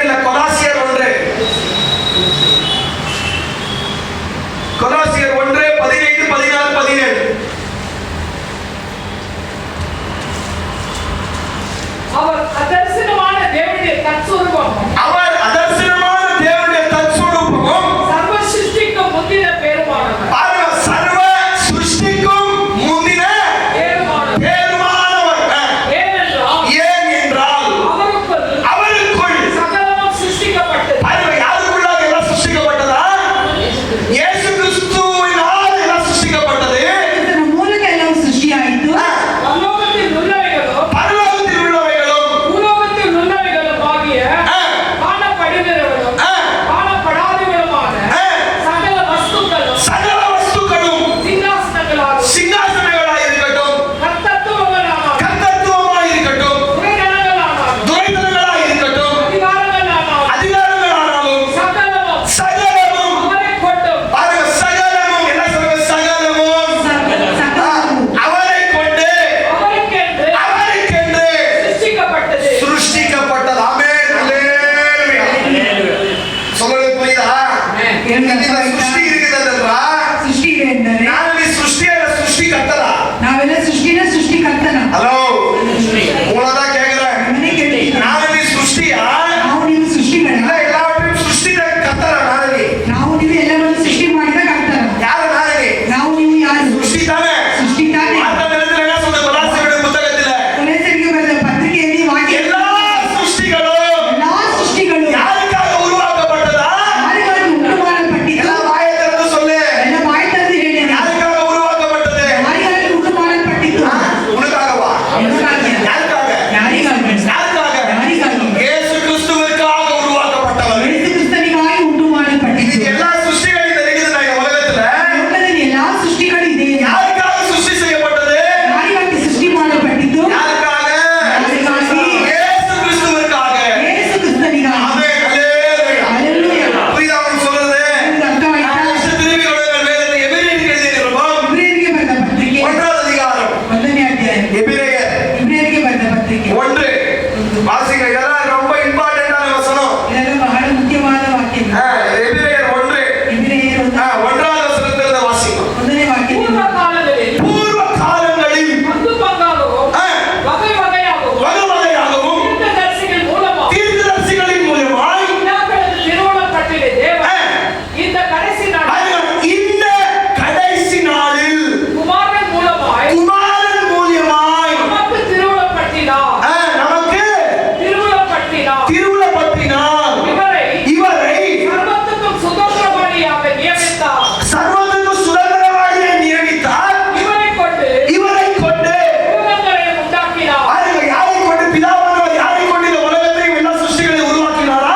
இல்ல, கொலாசியர் 1. கொலாசியர் 1 15, 16, 17. அவர் அதர்சனமான தேவனுடைய தற்சொரூபமும் சர்வ சிருஷ்டிக்கும் முந்தின பேருமானவர். சர்வ சிருஷ்டிக்கும் முந்தின பேருமானவர். ஏனென்றால் அவருக்குள் சகலமும் சிருஷ்டிக்கப்பட்டது. யாருக்குள்ளாக எல்லாம் சிருஷ்டிக்கப்பட்டதா? இயேசு கிறிஸ்துவினால் எல்லாம் சிருஷ்டிக்கப்பட்டது. ಇದರ ಮೂಲಕ ಎಲ್ಲವೂ ಸೃಷ್ಟಿಯಾಯಿತು. பரலோகத்தில் உள்ளவைகளும் பரலோகத்தில் உள்ளவைகளும் பூலோகத்தில் உள்ளவைகளும் ஆகிய காணப்படுகிறவர்களும் காணப்படாதவர்களுமான சகல வஸ்துக்களும் சிங்காசனங்களாகும் சிங்காசனங்களாய் இருக்கட்டும், கர்த்தத்துவமாய் இருக்கட்டும், துரைத்தனங்களாய் இருக்கட்டும், அதிகாரங்களானாலும் சகலமும் பாருங்க, சகலமும் என்ன சொல்லுங்க? சகலமும் அவரை கொண்டு அவருக்கென்று சிருஷ்டிக்கப்பட்டது. ஆமென். அல்லேலூயா. சொல்றது புரியுதா? இந்த சிருஷ்டி இருக்குதல்ல, ಸೃಷ್ಟಿ ಇದೆ ಎಂದರೆ ನಾನು ಈ ಸೃಷ್ಟಿಯ ಸೃಷ್ಟಿಕರ್ತನಾ? ನಾವೆಲ್ಲ ಸೃಷ್ಟಿಕರ್ತನ. ஹலோ, உங்களதான் கேக்குறேன். ಮನೆ ಕೇಳ್ತೀವಿ. ನಾನು ಈ ಸೃಷ್ಟಿಯ ನಾವು ನೀವು ಸೃಷ್ಟಿಗಳ ಇಲ್ಲ, எல்லாவற்றையும் ಸೃಷ್ಟಿದ ಕರ್ತರ ನಾನೇ. ನಾವು ನೀವು ಎಲ್ಲವನ್ನು ಸೃಷ್ಟಿ ಮಾಡಿದ ಕರ್ತನ. யாரு நானே? ನಾವು ನೀವು ಯಾರು? ಸೃಷ್ಟಿ ತಾನೇ. ಸೃಷ್ಟಿ ತಾನೇ. ஆத்தம் எழுதுற என்ன சொல்ற? கொலாசியர் புத்தகத்துல ಕೊಲೆಸರಿಗೆ ಬರೆದ ಪತ್ರಿಕೆಯಲ್ಲಿ ವಾಕ್ಯ எல்லா ಸೃಷ್ಟಿಗಳು ಎಲ್ಲಾ ಸೃಷ್ಟಿಗಳು யாருக்காக உருவாக்கப்பட்டதா? ಯಾರಿಗಾಗಿ ಉಂಟು ಮಾಡಲ್ಪಟ್ಟಿತು? எல்லாம் வாயை திறந்து சொல்லு. ಎಲ್ಲ ಬಾಯಿ ತೆರೆದು ಹೇಳಿ. யாருக்காக உருவாக்கப்பட்டது? ಯಾರಿಗಾಗಿ ಉಂಟು ಮಾಡಲ್ಪಟ್ಟಿತು? உனக்காகவா? ಯಾರಿಗಾಗಿ? யாருக்காக? ಯಾರಿಗಾಗಿ? யாருக்காக? ಯಾರಿಗಾಗಿ? இயேசு கிறிஸ்துவுக்காக உருவாக்கப்பட்டவர். ಯೇಸು ಕ್ರಿಸ್ತನಿಗಾಗಿ ಉಂಟು இது ಮಾಡಲ್ಪಟ್ಟಿತು. எல்லா ಸೃಷ್ಟಿகளும் தெரியுது இந்த உலகத்துல. ಲೋಕದಲ್ಲಿ ಎಲ್ಲಾ ಸೃಷ್ಟಿಗಳು ಇದೆ. யாருக்காக ಸೃಷ್ಟಿ செய்யப்பட்டது? ಯಾರಿಗಾಗಿ ಸೃಷ್ಟಿ ಮಾಡಲ್ಪಟ್ಟಿತು? யாருக்காக? ಯಾರಿಗಾಗಿ? இயேசு கிறிஸ்துவுக்காக. ಯೇಸು ಕ್ರಿಸ್ತನಿಗಾಗಿ. ஆமென். அல்லேலூயா. ಹಲ್ಲೆಲೂಯಾ. புரியுதா உங்களுக்கு சொல்றது? ಇದು ಅರ್ಥವಾಯ್ತಾ? திருப்பி கொடுங்கள். வேதத்தில் எபிரேயருக்கு எழுதிய நிருபம் ಇಬ್ರಿಯರಿಗೆ ಬರೆದ ಪತ್ರಿಕೆ 1வது அதிகாரம். 1ನೇ ಅಧ್ಯಾಯ. எபிரேயர் ಇಬ್ರಿಯರಿಗೆ ಬರೆದ ಪತ್ರಿಕೆ 1. வாசிங்க. இதெல்லாம் ரொம்ப இம்பார்ட்டன்டான வசனம். ಇದೆಲ್ಲ ಬಹಳ ಮುಖ್ಯವಾದ ವಾಕ್ಯ. எபிரேயர் 1. ಇಬ್ರಿಯರು 1வது வசனத்திலிருந்து வாசிங்க. 1ನೇ ವಾಕ್ಯ. பூர்வ காலங்களில் பூர்வ காலங்களில் பங்கு பங்காகவும் வகை வகையாகவும் வகைவகையாகவும் தீர்க்கதரிசிகள் மூலமாக தீர்க்கதரிசிகளின் மூலமாய் பிதாக்களது திருவுளப்பட்டிலே தேவன் இந்த கடைசி நாள் இந்த கடைசி நாளில் குமாரன் மூலமாய் குமாரன் மூலியமாய் நமக்கு திருவுளப்பட்டினார். நமக்கு திருவுளப்பட்டினார். இவரை சர்வத்துக்கும் சுதந்திரவாளியாக நியமித்தார். சர்வத்துக்கு சுதந்திரவாளியை நியமித்தார். இவரை கொண்டு உலகங்களையும் உண்டாக்கினார். பாருங்க, யாரை கொண்டு? பிதாவானவர் யாரை கொண்டு இந்த உலகத்தையும் எல்லா ಸೃಷ್ಟಿகளை உருவாக்கினாரா?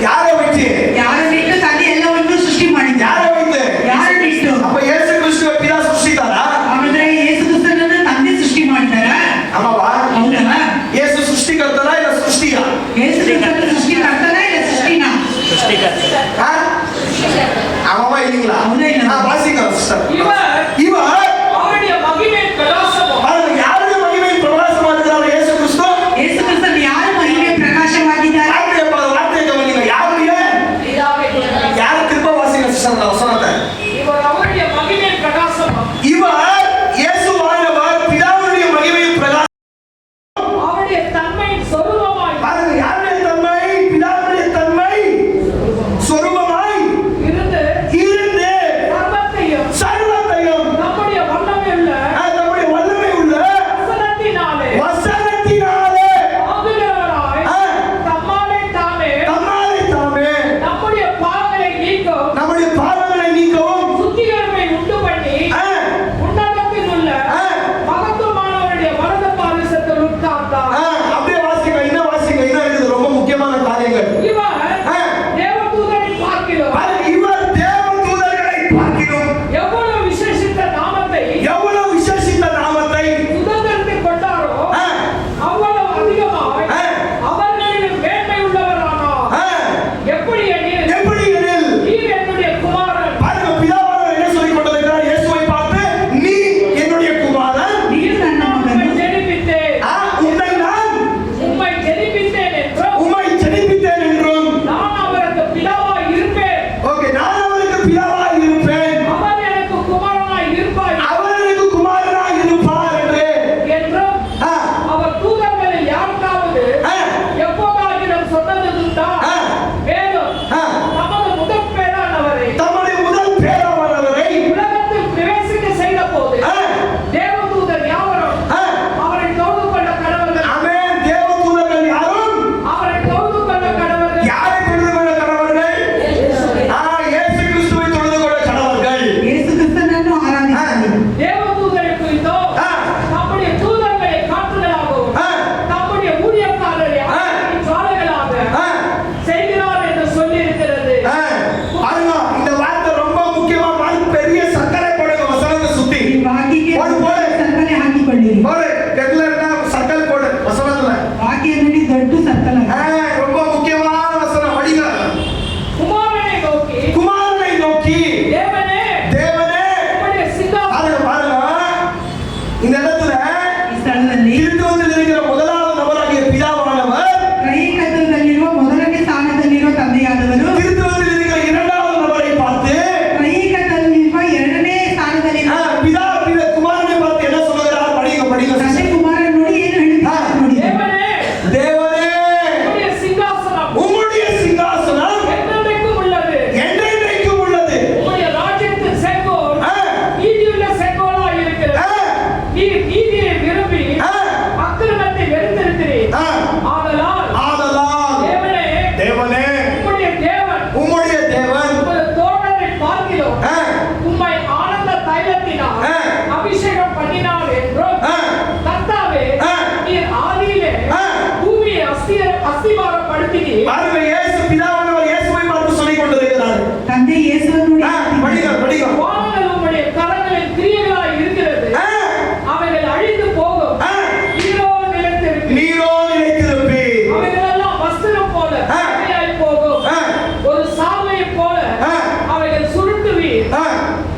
யாரை வைத்து? ಯಾರನ್ನಿಟ್ಟು ತಂದೆ ಎಲ್ಲವನ್ನೂ ಸೃಷ್ಟಿ ಮಾಡಿದ. யாரை வைத்து? ಯಾರನ್ನಿಟ್ಟು? அப்ப இயேசு கிறிஸ்துவை பிதா ಸೃಷ್ಟಿத்தாரா? ಆಮೇಲೆ ಯೇಸು ಕ್ರಿಸ್ತನನ್ನು ತಂದೆ ಸೃಷ್ಟಿ ಮಾಡಿದಾರ. ஆமாவா? ಹೌದಾ? இயேசு ಸೃಷ್ಟಿಕರ್ತನಾ ಇಲ್ಲ ಸೃಷ್ಟಿயா? ಯೇಸು ಕ್ರಿಸ್ತನ ಸೃಷ್ಟಿಕರ್ತನ ಇಲ್ಲ ಸೃಷ್ಟಿನ? ஆமாவா இல்லீங்களா? ಹೌದಾ ಇಲ್ಲ? வாசிங்க சிஸ்டர். இவர் அவருடைய மகிமையின் பிரகாசமும் பாருங்க, யாருடைய மகிமையின் பிரகாசமா இருக்கிறார் இயேசு கிறிஸ்து? ಯೇಸು ಕ್ರಿಸ್ತನ ಯಾರು ಮಹಿಮೆ ಪ್ರಕಾಶವಾಗಿದ್ದಾರೆ? வார்த்தையை கவனிங்க. யாருடைய? யாரை திரும்ப வாசிங்க சிஸ்டர் அந்த வசனத்தை. இவர் அவருடைய மகிமையின் பிரகாசமும் இவர் இயேசுவானவர் பிதாவுடைய மகிமையின் பிரகாசம். அவருடைய தன்மையின் சொரூபமாய் பாருங்க, யாருடைய தன்மை? பிதாவுடைய தன்மை சொரூபமாய் இருந்து சர்வத்தையும் நம்முடைய வல்லமை உள்ள வசனத்தினாலே ஆகுகிறவராய் தம்மாலே தாமே நம்முடைய பாவங்களை நீக்கவும் நம்முடைய பாவங்களை நீக்கவும் சுத்திகரிப்பை உண்டு பண்ணி உன்னத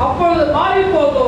அப்பொழுது மாறி போகும்.